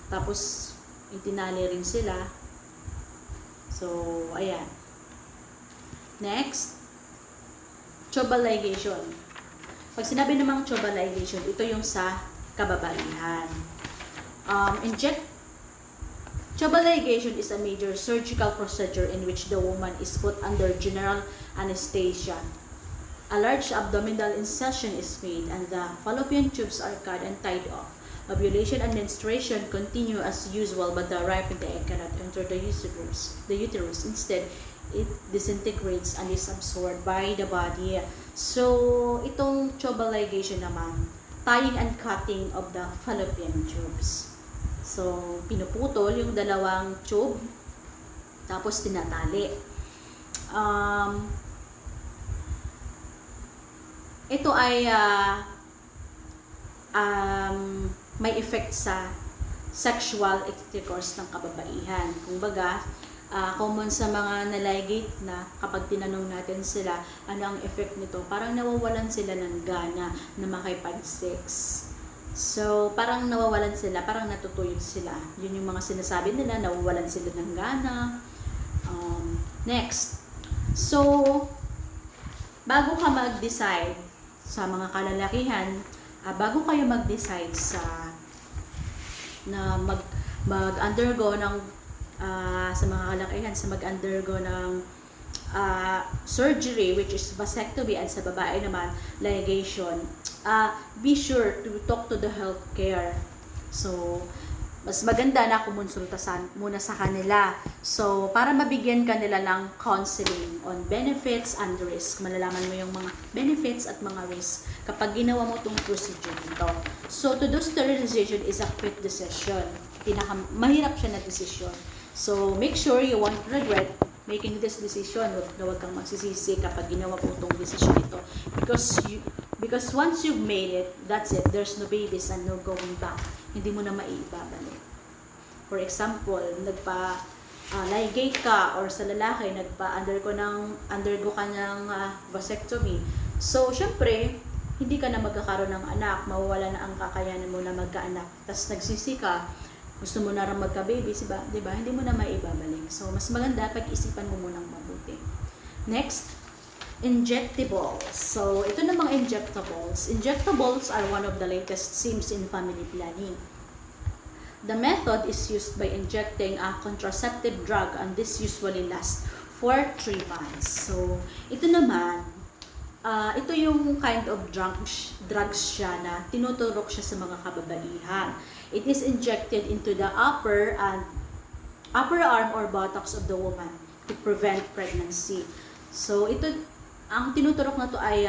Tapos, itinali rin sila. So, ayan. Next. Tubal ligation. Pag sinabi namang tubal ligation, ito yung sa kababaihan. Tubal ligation is a major surgical procedure in which the woman is put under general anesthesia. A large abdominal incision is made and the fallopian tubes are cut and tied off. Ovulation and menstruation continue as usual, but the ripened egg cannot enter the uterus. Instead, it disintegrates and is absorbed by the body. So, itong tubal ligation naman, tying and cutting of the fallopian tubes. So, pinuputol yung dalawang tube, tapos tinatali. Ito ay may effect sa sexual intercourse ng kababaihan. Kumbaga, Common sa mga naligate na kapag tinanong natin sila ano ang effect nito, parang nawawalan sila ng gana na makipag-sex. So, parang nawawalan sila, parang natutuyot sila. Yun yung mga sinasabi nila, nawawalan sila ng gana. Next. So, bago ka mag-decide sa mga kalalakihan, bago kayo mag-decide na mag-undergo ng sa mga kalakihan, sa mag-undergo ng surgery, which is vasectomy, and sa babae naman, ligation, be sure to talk to the healthcare. So, mas maganda na kumonsulta muna sa kanila. So, para mabigyan ka nila ng counseling on benefits and risk. Malalaman mo yung mga benefits at mga risk kapag ginawa mo itong procedure nito. So, to do sterilization is a quick decision. Mahirap siya na decision. So, make sure you won't regret making this decision. Huwag kang magsisisi kapag ginawa mo itong decision ito. Because once you've made it, that's it. There's no babies and no going back. Hindi mo na maiibabalik. For example, ligate ka or sa lalaki, undergo ka ng vasectomy. So, syempre, hindi ka na magkakaroon ng anak, mawawala na ang kakayanan mo na magkaanak. Tapos nagsisi ka, gusto mo na rin magka-baby, diba? Hindi mo na maibabalik. So, mas maganda pag-isipan mo munang mabuti. Next, injectables. So, ito namang injectables. Injectables are one of the latest themes in family planning. The method is used by injecting a contraceptive drug, and this usually lasts for 3 months. So, ito naman, ito yung kind of drugs siya na tinuturok siya sa mga kababaihan. It is injected into the upper arm or buttocks of the woman to prevent pregnancy. So, ito, ang tinuturok na to ay,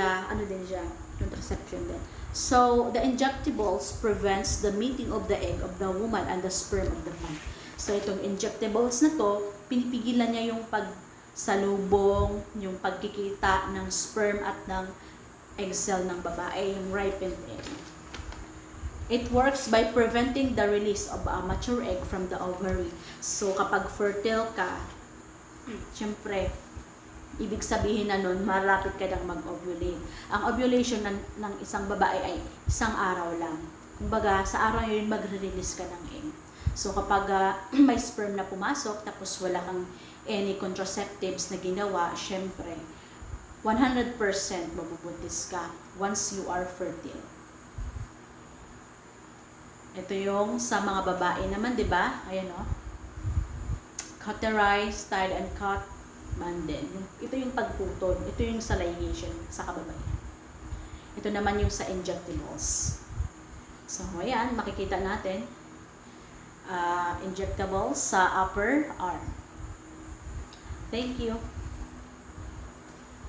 contraception din. So, the injectables prevents the meeting of the egg of the woman and the sperm of the man. So, itong injectables na to, pinipigilan niya yung pagsalubong, yung pagkikita ng sperm at ng egg cell ng babae, yung ripened egg. It works by preventing the release of a mature egg from the ovary. So, kapag fertile ka, syempre, ibig sabihin na nun, malapit ka nang mag-ovulate. Ang ovulation ng isang babae ay 1 araw lang. Kumbaga, sa araw yun, magre-release ka ng egg. So, kapag may sperm na pumasok, tapos wala kang any contraceptives na ginawa, syempre, 100% mabubuntis ka once you are fertile. Ito yung sa mga babae naman, di ba? Ayan o. Cauterized, tied and cut, mandel. Ito yung pagputol. Ito yung sa ligation sa kababaihan. Ito naman yung sa injectables. So, ayan, makikita natin. Injectables sa upper arm. Thank you.